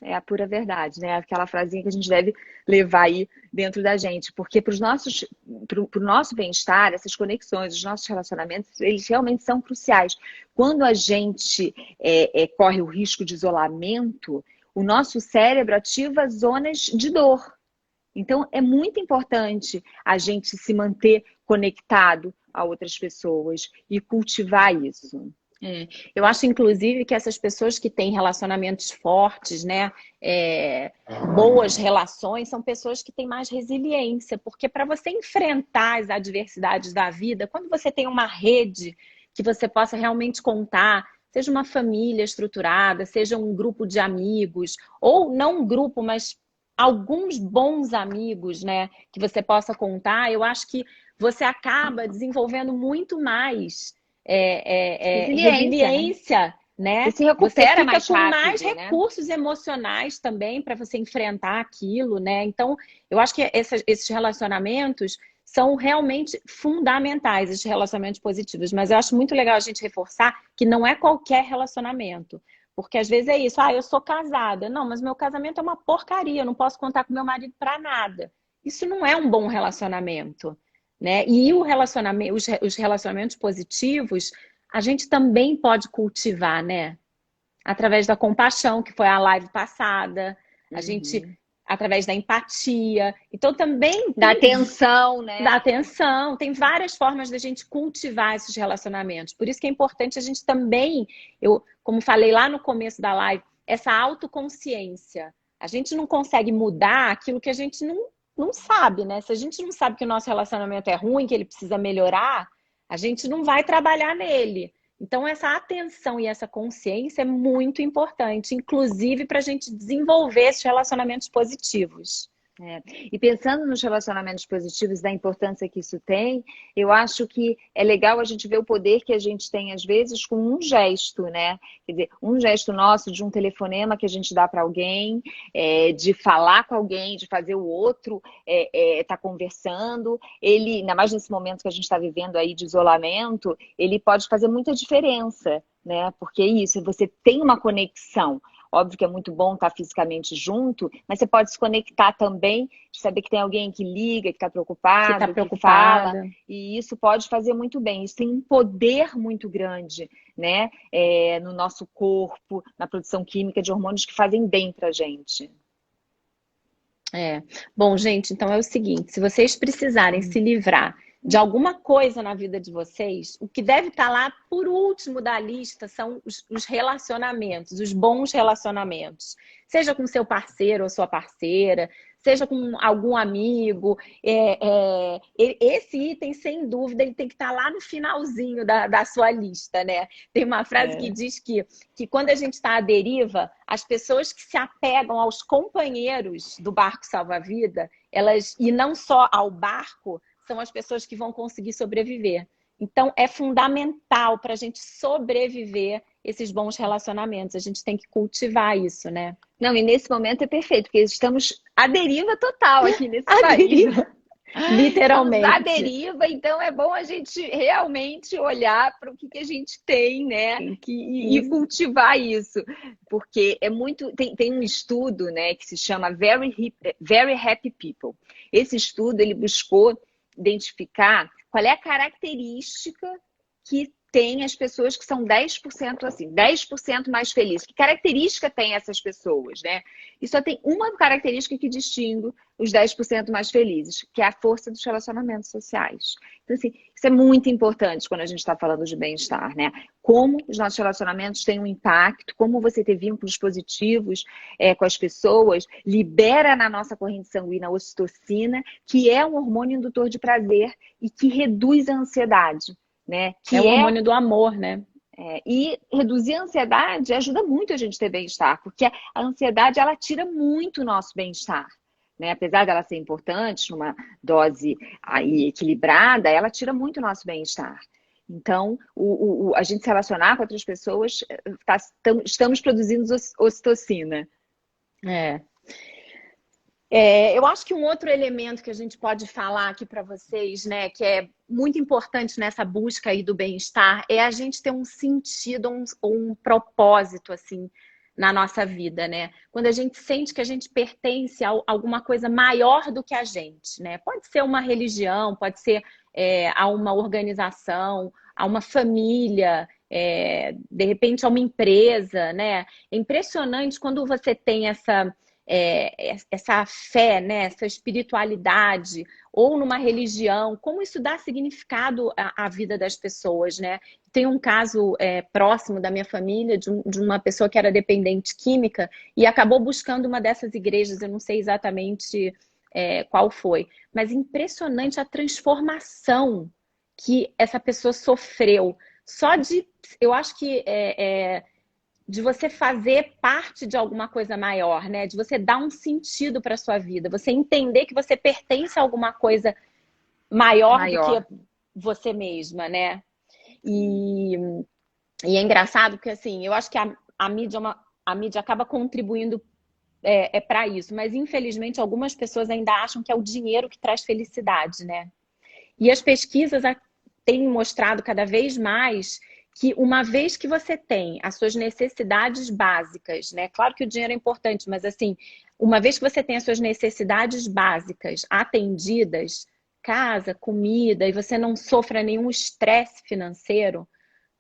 É a pura verdade, né? Aquela frasinha que a gente deve levar aí dentro da gente. Porque para o nosso bem-estar, essas conexões, os nossos relacionamentos, eles realmente são cruciais. Quando a gente corre o risco de isolamento, o nosso cérebro ativa zonas de dor. Então, é muito importante a gente se manter conectado a outras pessoas e cultivar isso. Eu acho, inclusive, que essas pessoas que têm relacionamentos fortes, né, boas relações, são pessoas que têm mais resiliência, porque para você enfrentar as adversidades da vida, quando você tem uma rede que você possa realmente contar, seja uma família estruturada, seja um grupo de amigos, ou não um grupo, mas alguns bons amigos, né, que você possa contar, eu acho que você acaba desenvolvendo muito mais resiliência, né? Você recupera mais rápido, com mais né? recursos emocionais também para você enfrentar aquilo, né? Então, eu acho que esses relacionamentos são realmente fundamentais, esses relacionamentos positivos. Mas eu acho muito legal a gente reforçar que não é qualquer relacionamento. Porque às vezes é isso, eu sou casada. Não, mas meu casamento é uma porcaria, eu não posso contar com meu marido para nada. Isso não é um bom relacionamento. Né? E os relacionamentos positivos, a gente também pode cultivar, né? Através da compaixão, que foi a live passada, a gente, através da empatia. Então, também da atenção, né? Da atenção. Tem várias formas da gente cultivar esses relacionamentos. Por isso que é importante a gente também, como falei lá no começo da live, essa autoconsciência. A gente não consegue mudar aquilo que a gente não sabe, né? Se a gente não sabe que o nosso relacionamento é ruim, que ele precisa melhorar, a gente não vai trabalhar nele. Então, essa atenção e essa consciência é muito importante, inclusive para a gente desenvolver esses relacionamentos positivos. E pensando nos relacionamentos positivos, da importância que isso tem, eu acho que é legal a gente ver o poder que a gente tem, às vezes, com um gesto, né? Quer dizer, um gesto nosso de um telefonema que a gente dá para alguém, de falar com alguém, de fazer o outro tá conversando. Ele, ainda mais nesse momento que a gente está vivendo aí de isolamento, ele pode fazer muita diferença, né? Porque é isso, você tem uma conexão. Óbvio que é muito bom estar fisicamente junto, mas você pode se conectar também, de saber que tem alguém que liga, que está preocupado, que fala, e isso pode fazer muito bem. Isso tem um poder muito grande, né? No nosso corpo, na produção química de hormônios que fazem bem para a gente. Bom, gente, então é o seguinte, se vocês precisarem se livrar de alguma coisa na vida de vocês, o que deve estar lá por último da lista são os relacionamentos, os bons relacionamentos. Seja com seu parceiro ou sua parceira, seja com algum amigo. Esse item, sem dúvida, ele tem que estar lá no finalzinho da sua lista, né? Tem uma frase que diz que quando a gente está à deriva, as pessoas que se apegam aos companheiros do barco salva-vida, e não só ao barco, são as pessoas que vão conseguir sobreviver. Então, é fundamental para a gente sobreviver esses bons relacionamentos. A gente tem que cultivar isso, né? Não, e nesse momento é perfeito, porque estamos à deriva total aqui nesse país. Literalmente. Estamos à deriva, então é bom a gente realmente olhar para o que a gente tem, né? E cultivar isso. Porque é muito. Tem um estudo, né, que se chama Very Happy People. Esse estudo ele buscou identificar qual é a característica que tem as pessoas que são 10% assim, 10% mais felizes. Que característica tem essas pessoas, né? E só tem uma característica que distingue os 10% mais felizes, que é a força dos relacionamentos sociais. Então, assim, isso é muito importante quando a gente está falando de bem-estar, né? Como os nossos relacionamentos têm um impacto, como você ter vínculos positivos com as pessoas, libera na nossa corrente sanguínea a ocitocina, que é um hormônio indutor de prazer e que reduz a ansiedade. Né? Que é o hormônio do amor, né? E reduzir a ansiedade ajuda muito a gente ter bem-estar, porque a ansiedade ela tira muito o nosso bem-estar. Né? Apesar dela ser importante, numa dose aí equilibrada, ela tira muito o nosso bem-estar. Então, a gente se relacionar com outras pessoas, estamos produzindo ocitocina. Eu acho que um outro elemento que a gente pode falar aqui para vocês, né, que é muito importante nessa busca aí do bem-estar, é a gente ter um sentido, um propósito, assim, na nossa vida, né? Quando a gente sente que a gente pertence a alguma coisa maior do que a gente, né? Pode ser uma religião, pode ser a uma organização, a uma família, de repente a uma empresa, né? É impressionante quando você tem essa fé, né, essa espiritualidade, ou numa religião, como isso dá significado à vida das pessoas, né? Tem um caso próximo da minha família, de uma pessoa que era dependente química e acabou buscando uma dessas igrejas, eu não sei exatamente qual foi, mas impressionante a transformação que essa pessoa sofreu. Só eu acho que de você fazer parte de alguma coisa maior, né? De você dar um sentido para a sua vida, você entender que você pertence a alguma coisa maior do que você mesma, né? E é engraçado porque, assim, eu acho que a mídia acaba contribuindo para isso, mas infelizmente algumas pessoas ainda acham que é o dinheiro que traz felicidade, né? E as pesquisas têm mostrado cada vez mais que uma vez que você tem as suas necessidades básicas, né? Claro que o dinheiro é importante, mas assim, uma vez que você tem as suas necessidades básicas atendidas, casa, comida, e você não sofra nenhum estresse financeiro,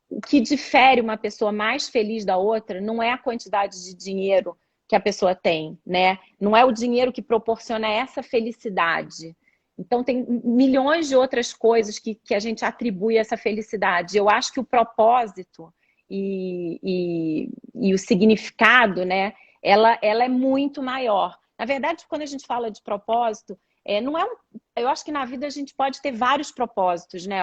o que difere uma pessoa mais feliz da outra não é a quantidade de dinheiro que a pessoa tem, né? Não é o dinheiro que proporciona essa felicidade. Então, tem milhões de outras coisas que a gente atribui a essa felicidade. Eu acho que o propósito e o significado, né, ela é muito maior. Na verdade, quando a gente fala de propósito, não é eu acho que na vida a gente pode ter vários propósitos, né?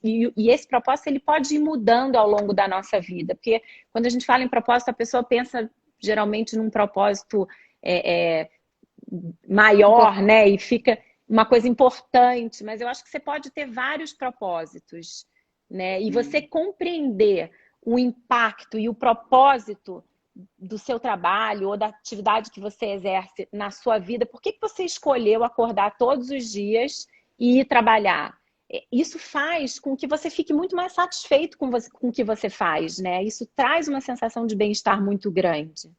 E esse propósito ele pode ir mudando ao longo da nossa vida. Porque quando a gente fala em propósito, a pessoa pensa geralmente num propósito maior, né? E fica uma coisa importante, mas eu acho que você pode ter vários propósitos, né? E você compreender o impacto e o propósito do seu trabalho ou da atividade que você exerce na sua vida, por que que você escolheu acordar todos os dias e ir trabalhar? Isso faz com que você fique muito mais satisfeito com o que você faz, né? Isso traz uma sensação de bem-estar muito grande.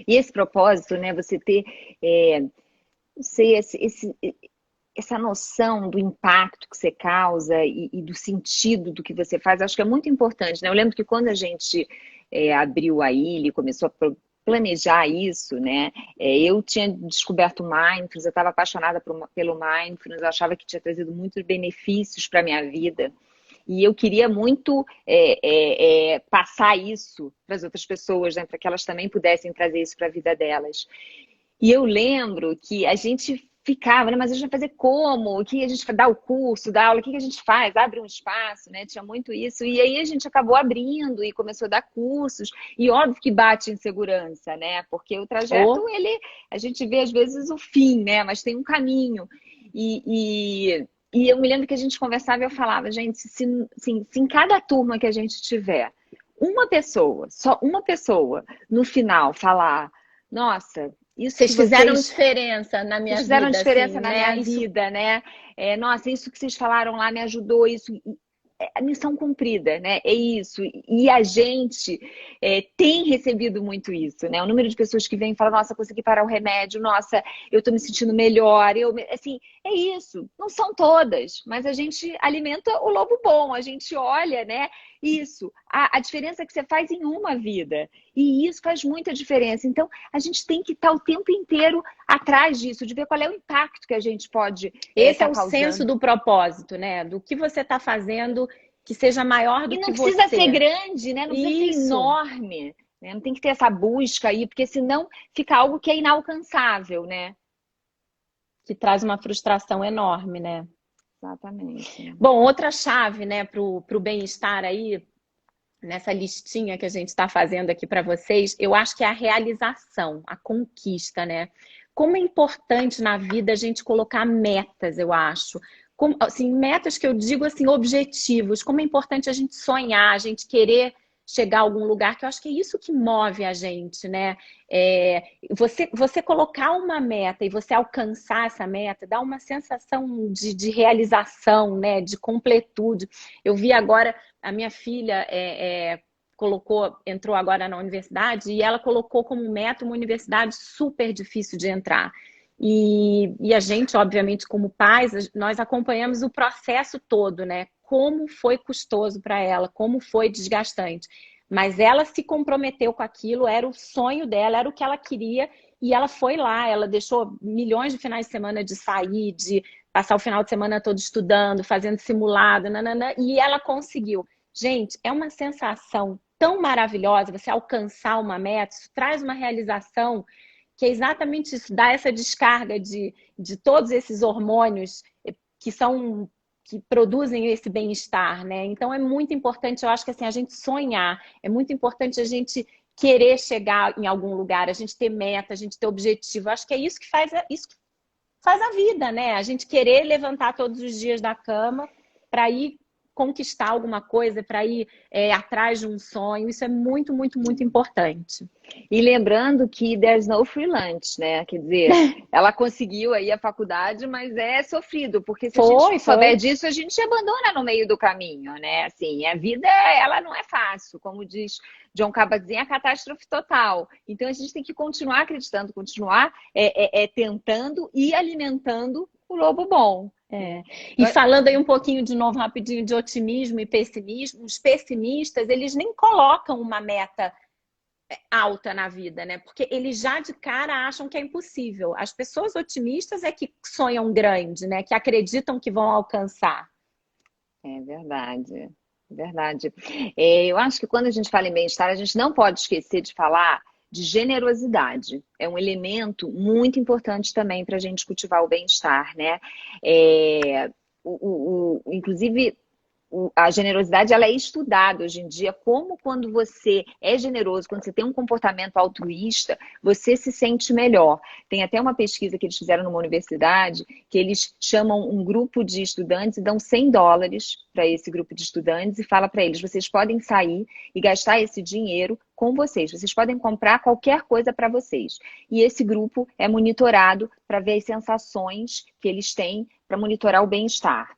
E esse propósito, né? Você ter essa noção do impacto que você causa e do sentido do que você faz, acho que é muito importante, né? Eu lembro que quando a gente abriu a ilha e começou a planejar isso, né? Eu tinha descoberto o Mindfulness, eu estava apaixonada pelo Mindfulness, eu achava que tinha trazido muitos benefícios para a minha vida. E eu queria muito passar isso para as outras pessoas, né? Para que elas também pudessem trazer isso para a vida delas. E eu lembro que a gente ficava, né? Mas a gente vai fazer como? O que a gente dá o curso, dá aula, o que a gente faz? Abre um espaço, né? Tinha muito isso. E aí a gente acabou abrindo e começou a dar cursos. E óbvio que bate insegurança, né? Porque o trajeto, a gente vê às vezes o fim, né? Mas tem um caminho. E eu me lembro que a gente conversava e eu falava, gente, se em cada turma que a gente tiver, uma pessoa, só uma pessoa, no final falar, nossa, isso Vocês que fizeram vocês diferença na minha vida. fizeram diferença assim, na né? minha vida, né? Nossa, isso que vocês falaram lá me ajudou, isso. A missão cumprida, né? É isso. E a gente tem recebido muito isso, né? O número de pessoas que vêm e falam, nossa, consegui parar o remédio, nossa, eu tô me sentindo melhor. Assim, é isso. Não são todas, mas a gente alimenta o lobo bom, a gente olha, né? Isso. A diferença que você faz em uma vida. E isso faz muita diferença. Então, a gente tem que estar o tempo inteiro atrás disso, de ver qual é o impacto que a gente pode Esse é o causando. senso do propósito, né? Do que você está fazendo que seja maior do que você. E não precisa ser grande, né? Não precisa ser enorme. Né? Não tem que ter essa busca aí, porque senão fica algo que é inalcançável, né? Que traz uma frustração enorme, né? Exatamente. Bom, outra chave, né, para o bem-estar aí, nessa listinha que a gente está fazendo aqui para vocês, eu acho que é a realização, a conquista, né? Como é importante na vida a gente colocar metas, eu acho. Como, assim, metas que eu digo assim, objetivos. Como é importante a gente sonhar, a gente querer chegar a algum lugar, que eu acho que é isso que move a gente, né? Você colocar uma meta e você alcançar essa meta dá uma sensação de realização, né? De completude. Eu vi agora a minha filha entrou agora na universidade e ela colocou como meta uma universidade super difícil de entrar. E a gente, obviamente, como pais, nós acompanhamos o processo todo, né? Como foi custoso para ela, como foi desgastante. Mas ela se comprometeu com aquilo, era o sonho dela, era o que ela queria, e ela foi lá, ela deixou milhões de finais de semana de sair, de passar o final de semana todo estudando, fazendo simulado, nanana, e ela conseguiu. Gente, é uma sensação tão maravilhosa você alcançar uma meta, isso traz uma realização que é exatamente isso, dá essa descarga de todos esses hormônios que produzem esse bem-estar, né? Então é muito importante, eu acho que assim, a gente sonhar, é muito importante a gente querer chegar em algum lugar, a gente ter meta, a gente ter objetivo. Eu acho que é isso que faz a vida, né? A gente querer levantar todos os dias da cama para ir conquistar alguma coisa, para ir atrás de um sonho. Isso é muito, muito, muito importante. E lembrando que there's no free lunch, né? Quer dizer, ela conseguiu aí a faculdade, mas é sofrido, porque se a gente souber disso, a gente abandona no meio do caminho, né? Assim, a vida, ela não é fácil, como diz John Kabat-Zinn, a catástrofe total. Então a gente tem que continuar acreditando, continuar tentando e alimentando o lobo bom. E falando aí um pouquinho de novo, rapidinho, de otimismo e pessimismo, os pessimistas, eles nem colocam uma meta alta na vida, né? Porque eles já de cara acham que é impossível. As pessoas otimistas é que sonham grande, né? Que acreditam que vão alcançar. É verdade, verdade. Eu acho que quando a gente fala em bem-estar, a gente não pode esquecer de falar de generosidade. É um elemento muito importante também para a gente cultivar o bem-estar, né? Inclusive, A generosidade, ela é estudada hoje em dia, como quando você é generoso, quando você tem um comportamento altruísta, você se sente melhor. Tem até uma pesquisa que eles fizeram numa universidade, que eles chamam um grupo de estudantes e dão US$ 100 para esse grupo de estudantes e fala para eles, vocês podem sair e gastar esse dinheiro com vocês podem comprar qualquer coisa para vocês. E esse grupo é monitorado para ver as sensações que eles têm, para monitorar o bem-estar.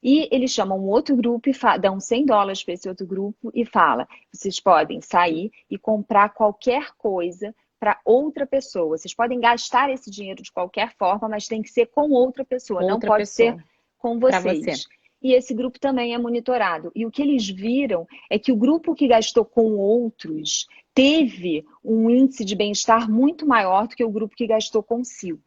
E eles chamam um outro grupo e dão US$ 100 para esse outro grupo e fala, vocês podem sair e comprar qualquer coisa para outra pessoa. Vocês podem gastar esse dinheiro de qualquer forma, mas tem que ser com outra pessoa, não pode ser com vocês. E esse grupo também é monitorado. E o que eles viram é que o grupo que gastou com outros teve um índice de bem-estar muito maior do que o grupo que gastou consigo.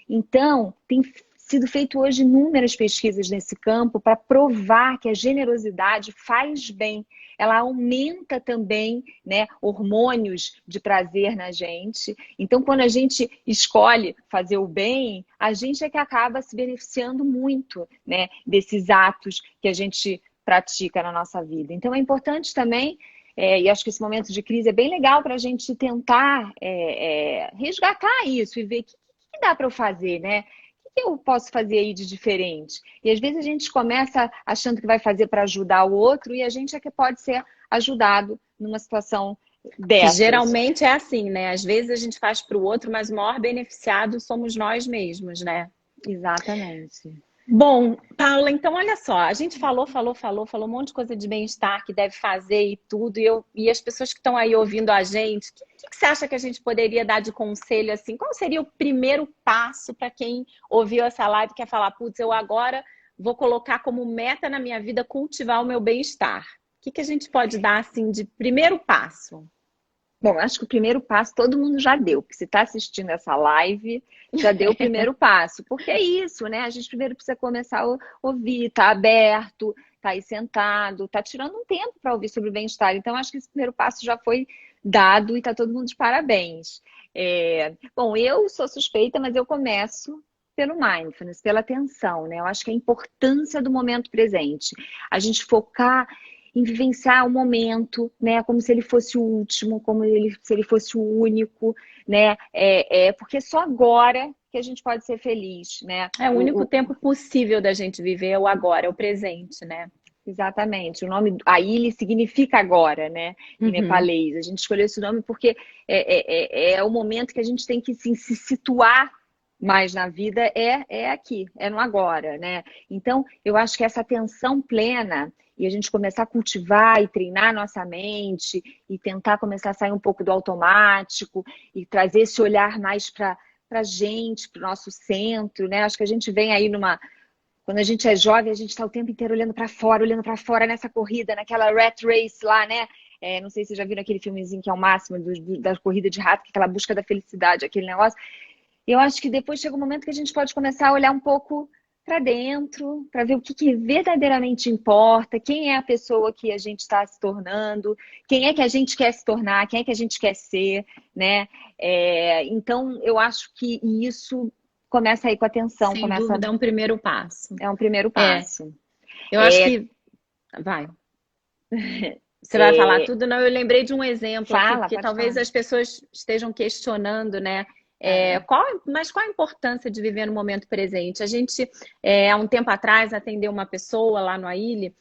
Então, tem sido feito hoje inúmeras pesquisas nesse campo para provar que a generosidade faz bem. Ela aumenta também, né, hormônios de prazer na gente. Então, quando a gente escolhe fazer o bem, a gente é que acaba se beneficiando muito, né, desses atos que a gente pratica na nossa vida. Então, é importante também, e acho que esse momento de crise é bem legal para a gente tentar resgatar isso e ver o que dá para eu fazer, né? O que eu posso fazer aí de diferente? E às vezes a gente começa achando que vai fazer para ajudar o outro e a gente é que pode ser ajudado numa situação dessas. Geralmente é assim, né? Às vezes a gente faz para o outro, mas o maior beneficiado somos nós mesmos, né? Exatamente. Bom, Paula, então olha só, a gente falou um monte de coisa de bem-estar que deve fazer e tudo, e as pessoas que estão aí ouvindo a gente, o que você acha que a gente poderia dar de conselho assim? Qual seria o primeiro passo para quem ouviu essa live e quer falar, putz, eu agora vou colocar como meta na minha vida cultivar o meu bem-estar? O que a gente pode dar assim de primeiro passo? Bom, acho que o primeiro passo todo mundo já deu, porque se está assistindo essa live, já deu o primeiro passo. Porque é isso, né? A gente primeiro precisa começar a ouvir, tá aberto, tá aí sentado, tá tirando um tempo para ouvir sobre bem-estar. Então, acho que esse primeiro passo já foi dado e tá todo mundo de parabéns. Bom, eu sou suspeita, mas eu começo pelo mindfulness, pela atenção, né? Eu acho que a importância do momento presente. A gente focar em vivenciar o momento, né, como se ele fosse o último, se ele fosse o único, né, porque é só agora que a gente pode ser feliz, né. É o único tempo possível da gente viver é o agora, é o presente, né. Exatamente, o nome Aili significa agora, né, em nepalês. A gente escolheu esse nome porque é o momento que a gente tem que se situar mais na vida, é aqui, é no agora, né. Então, eu acho que essa atenção plena e a gente começar a cultivar e treinar nossa mente e tentar começar a sair um pouco do automático e trazer esse olhar mais para a gente, para o nosso centro, né? Acho que a gente vem aí quando a gente é jovem, a gente está o tempo inteiro olhando para fora nessa corrida, naquela rat race lá, né? Não sei se vocês já viram aquele filmezinho que é o máximo da corrida de rato, que é aquela busca da felicidade, aquele negócio. Eu acho que depois chega um momento que a gente pode começar a olhar um pouco para dentro, para ver o que verdadeiramente importa, quem é a pessoa que a gente está se tornando, quem é que a gente quer se tornar, quem é que a gente quer ser, né? Então, eu acho que isso começa aí com a atenção. Sem dúvida, é um primeiro passo. É um primeiro passo. Eu acho que... Vai. Você vai falar tudo? Não, eu lembrei de um exemplo aqui, porque talvez as pessoas estejam questionando, né? Mas qual a importância de viver no momento presente? A gente, há um tempo atrás, atendeu uma pessoa lá no AILE,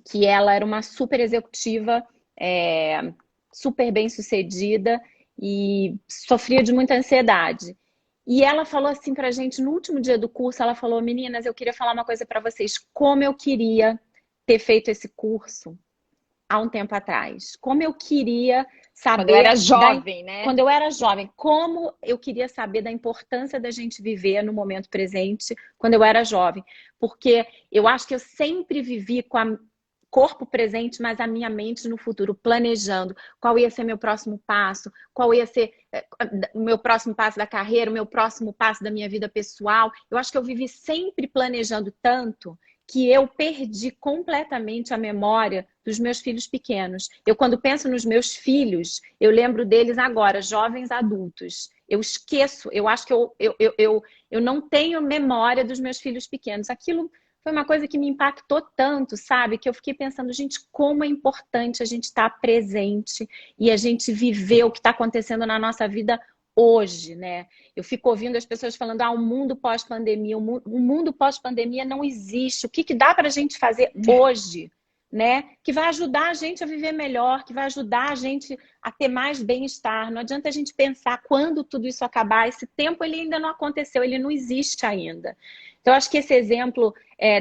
que ela era uma super executiva, super bem sucedida e sofria de muita ansiedade. E ela falou assim pra gente, no último dia do curso, ela falou, meninas, eu queria falar uma coisa pra vocês, como eu queria ter feito esse curso há um tempo atrás. Como eu queria saber... Quando eu era jovem, né? Quando eu era jovem. Como eu queria saber da importância da gente viver no momento presente quando eu era jovem. Porque eu acho que eu sempre vivi com o corpo presente, mas a minha mente no futuro, planejando qual ia ser meu próximo passo, qual ia ser o meu próximo passo da carreira, o meu próximo passo da minha vida pessoal. Eu acho que eu vivi sempre planejando tanto que eu perdi completamente a memória dos meus filhos pequenos. Eu, quando penso nos meus filhos, eu lembro deles agora, jovens adultos. Eu esqueço, eu acho que eu não tenho memória dos meus filhos pequenos. Aquilo foi uma coisa que me impactou tanto, sabe? Que eu fiquei pensando, gente, como é importante a gente estar presente e a gente viver o que está acontecendo na nossa vida hoje, né? Eu fico ouvindo as pessoas falando, o mundo pós-pandemia, o mundo pós-pandemia não existe. O que que dá para a gente fazer hoje, né? Que vai ajudar a gente a viver melhor, que vai ajudar a gente a ter mais bem-estar. Não adianta a gente pensar quando tudo isso acabar. Esse tempo ele ainda não aconteceu, ele não existe ainda. Então, acho que esse exemplo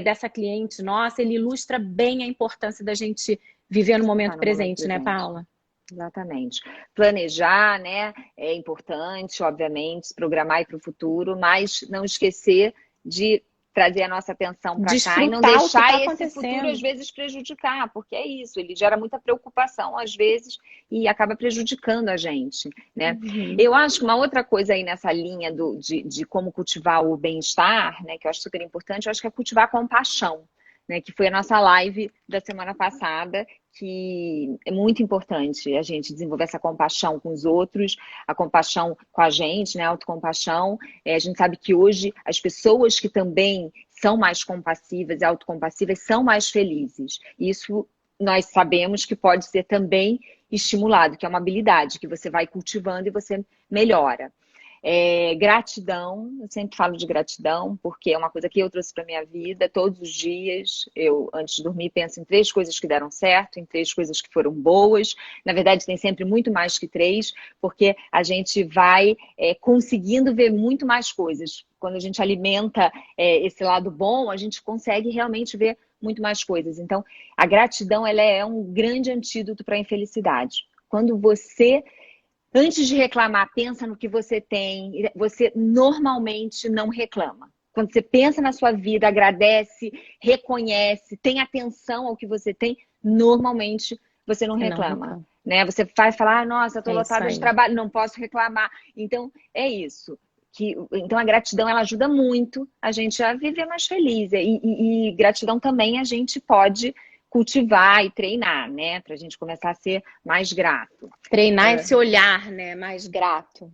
dessa cliente nossa, ele ilustra bem a importância da gente viver no momento presente, né, Paula? Exatamente. Planejar, né, é importante, obviamente, se programar para o futuro, mas não esquecer de trazer a nossa atenção para cá e não deixar esse futuro, às vezes, prejudicar, porque é isso, ele gera muita preocupação, às vezes, e acaba prejudicando a gente, né? Eu acho que uma outra coisa aí nessa linha de como cultivar o bem-estar, né, que eu acho super importante, eu acho que é cultivar a compaixão, né, que foi a nossa live da semana passada, que é muito importante a gente desenvolver essa compaixão com os outros, a compaixão com a gente, né, a autocompaixão. A gente sabe que hoje as pessoas que também são mais compassivas e autocompassivas são mais felizes. Isso nós sabemos que pode ser também estimulado, que é uma habilidade que você vai cultivando e você melhora. Gratidão, eu sempre falo de gratidão, porque é uma coisa que eu trouxe para minha vida todos os dias. Eu, antes de dormir, penso em 3 coisas que deram certo, em 3 coisas que foram boas. Na verdade, tem sempre muito mais que 3, porque a gente vai conseguindo ver muito mais coisas. Quando a gente alimenta esse lado bom, a gente consegue realmente ver muito mais coisas. Então, a gratidão ela é um grande antídoto para a infelicidade. Quando você antes de reclamar, pensa no que você tem. Você normalmente não reclama. Quando você pensa na sua vida, agradece, reconhece, tem atenção ao que você tem, normalmente você não reclama. Né? Você faz falar, nossa, estou lotada de trabalho, não posso reclamar. Então, é isso. Então, a gratidão ela ajuda muito a gente a viver mais feliz. E gratidão também a gente pode cultivar e treinar, né? Pra gente começar a ser mais grato. Treinar esse olhar, né? Mais grato.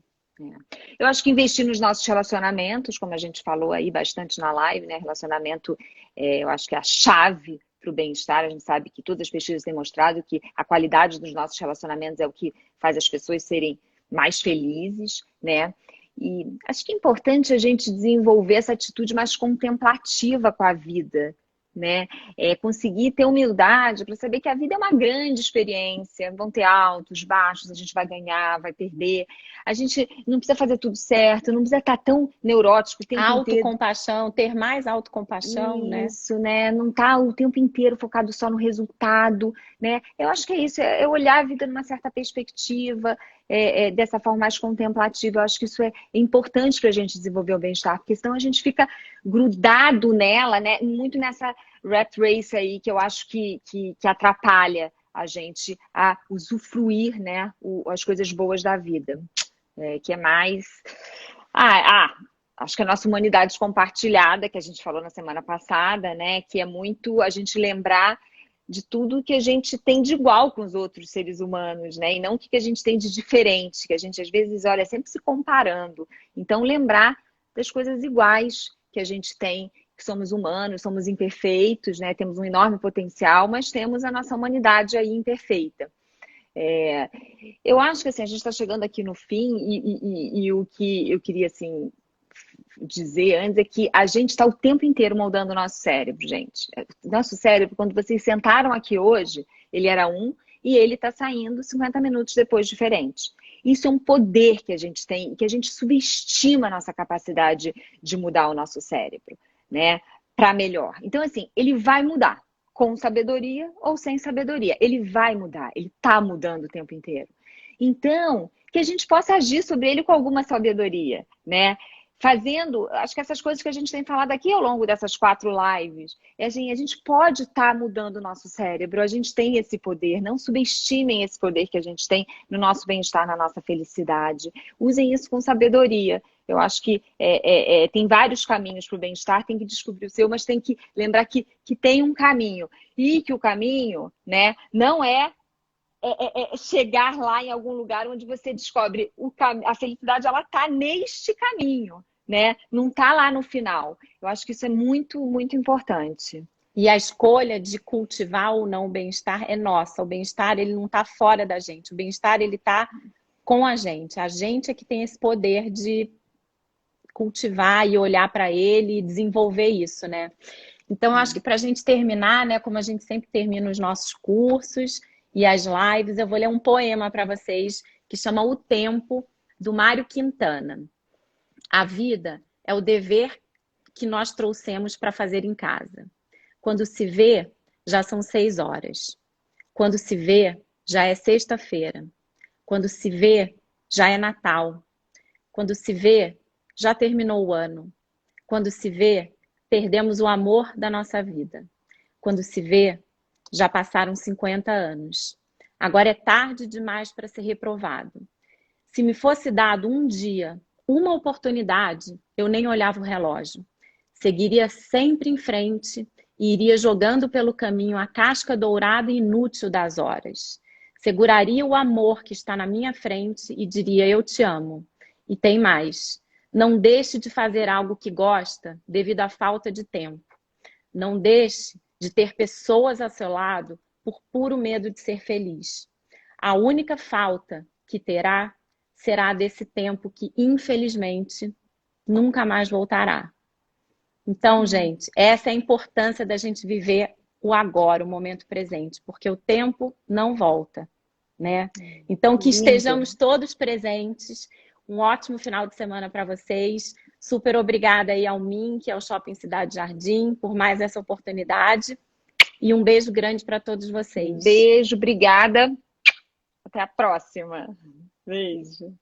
Eu acho que investir nos nossos relacionamentos, como a gente falou aí bastante na live, né? Relacionamento, eu acho que é a chave para o bem-estar. A gente sabe que todas as pesquisas têm mostrado que a qualidade dos nossos relacionamentos é o que faz as pessoas serem mais felizes, né? E acho que é importante a gente desenvolver essa atitude mais contemplativa com a vida, né? Conseguir ter humildade para saber que a vida é uma grande experiência, vão ter altos, baixos, a gente vai ganhar, vai perder. A gente não precisa fazer tudo certo, não precisa estar tão neurótico. Autocompaixão, ter mais autocompaixão, né? Isso, né? Não estar o tempo inteiro focado só no resultado, né? Eu acho que é isso, é olhar a vida numa certa perspectiva, dessa forma mais contemplativa. Eu acho que isso é importante para a gente desenvolver o bem-estar, porque senão a gente fica grudado nela, né? Muito nessa rat race aí, que eu acho que atrapalha a gente a usufruir, né? As coisas boas da vida. Que é mais... acho que a nossa humanidade compartilhada, que a gente falou na semana passada, né? Que é muito a gente lembrar de tudo que a gente tem de igual com os outros seres humanos, né? E não o que a gente tem de diferente, que a gente às vezes olha sempre se comparando. Então, lembrar das coisas iguais que a gente tem, que somos humanos, somos imperfeitos, né? Temos um enorme potencial, mas temos a nossa humanidade aí imperfeita. Eu acho que assim, a gente está chegando aqui no fim e o que eu queria assim dizer antes é que a gente está o tempo inteiro moldando o nosso cérebro, gente. Nosso cérebro, quando vocês sentaram aqui hoje, ele era um e ele está saindo 50 minutos depois diferente. Isso é um poder que a gente tem, que a gente subestima a nossa capacidade de mudar o nosso cérebro, né? Para melhor. Então, assim, ele vai mudar. Com sabedoria ou sem sabedoria. Ele vai mudar, ele está mudando o tempo inteiro. Então, que a gente possa agir sobre ele com alguma sabedoria, né? Fazendo, acho que essas coisas que a gente tem falado aqui ao longo dessas 4 lives, assim, a gente pode estar mudando o nosso cérebro, a gente tem esse poder, não subestimem esse poder que a gente tem no nosso bem-estar, na nossa felicidade. Usem isso com sabedoria. Eu acho que tem vários caminhos para o bem-estar, tem que descobrir o seu, mas tem que lembrar que tem um caminho. E que o caminho, né, não é chegar lá em algum lugar onde você descobre a felicidade, ela está neste caminho. né? Não tá lá no final. Eu acho que isso é muito, muito importante. E a escolha de cultivar ou não o bem-estar é nossa. O bem-estar, ele não está fora da gente. O bem-estar, ele está com a gente. A gente é que tem esse poder de cultivar e olhar para ele e desenvolver isso, né? Então, eu acho que para a gente terminar, né, como a gente sempre termina os nossos cursos e as lives, eu vou ler um poema para vocês que chama O Tempo, do Mário Quintana. A vida é o dever que nós trouxemos para fazer em casa. Quando se vê, já são 6 horas. Quando se vê, já é sexta-feira. Quando se vê, já é Natal. Quando se vê, já terminou o ano. Quando se vê, perdemos o amor da nossa vida. Quando se vê, já passaram 50 anos. Agora é tarde demais para ser reprovado. Se me fosse dado um dia, uma oportunidade, eu nem olhava o relógio. Seguiria sempre em frente e iria jogando pelo caminho a casca dourada e inútil das horas. Seguraria o amor que está na minha frente e diria: eu te amo. E tem mais. Não deixe de fazer algo que gosta devido à falta de tempo. Não deixe de ter pessoas ao seu lado por puro medo de ser feliz. A única falta que terá será desse tempo que, infelizmente, nunca mais voltará. Então, gente, essa é a importância da gente viver o agora, o momento presente, porque o tempo não volta, né? Então, que Lindo. estejamos todos presentes. Um ótimo final de semana para vocês. Super obrigada aí ao Mink, ao Shopping Cidade Jardim, por mais essa oportunidade. E um beijo grande para todos vocês. Beijo, obrigada. Até a próxima. Beijo.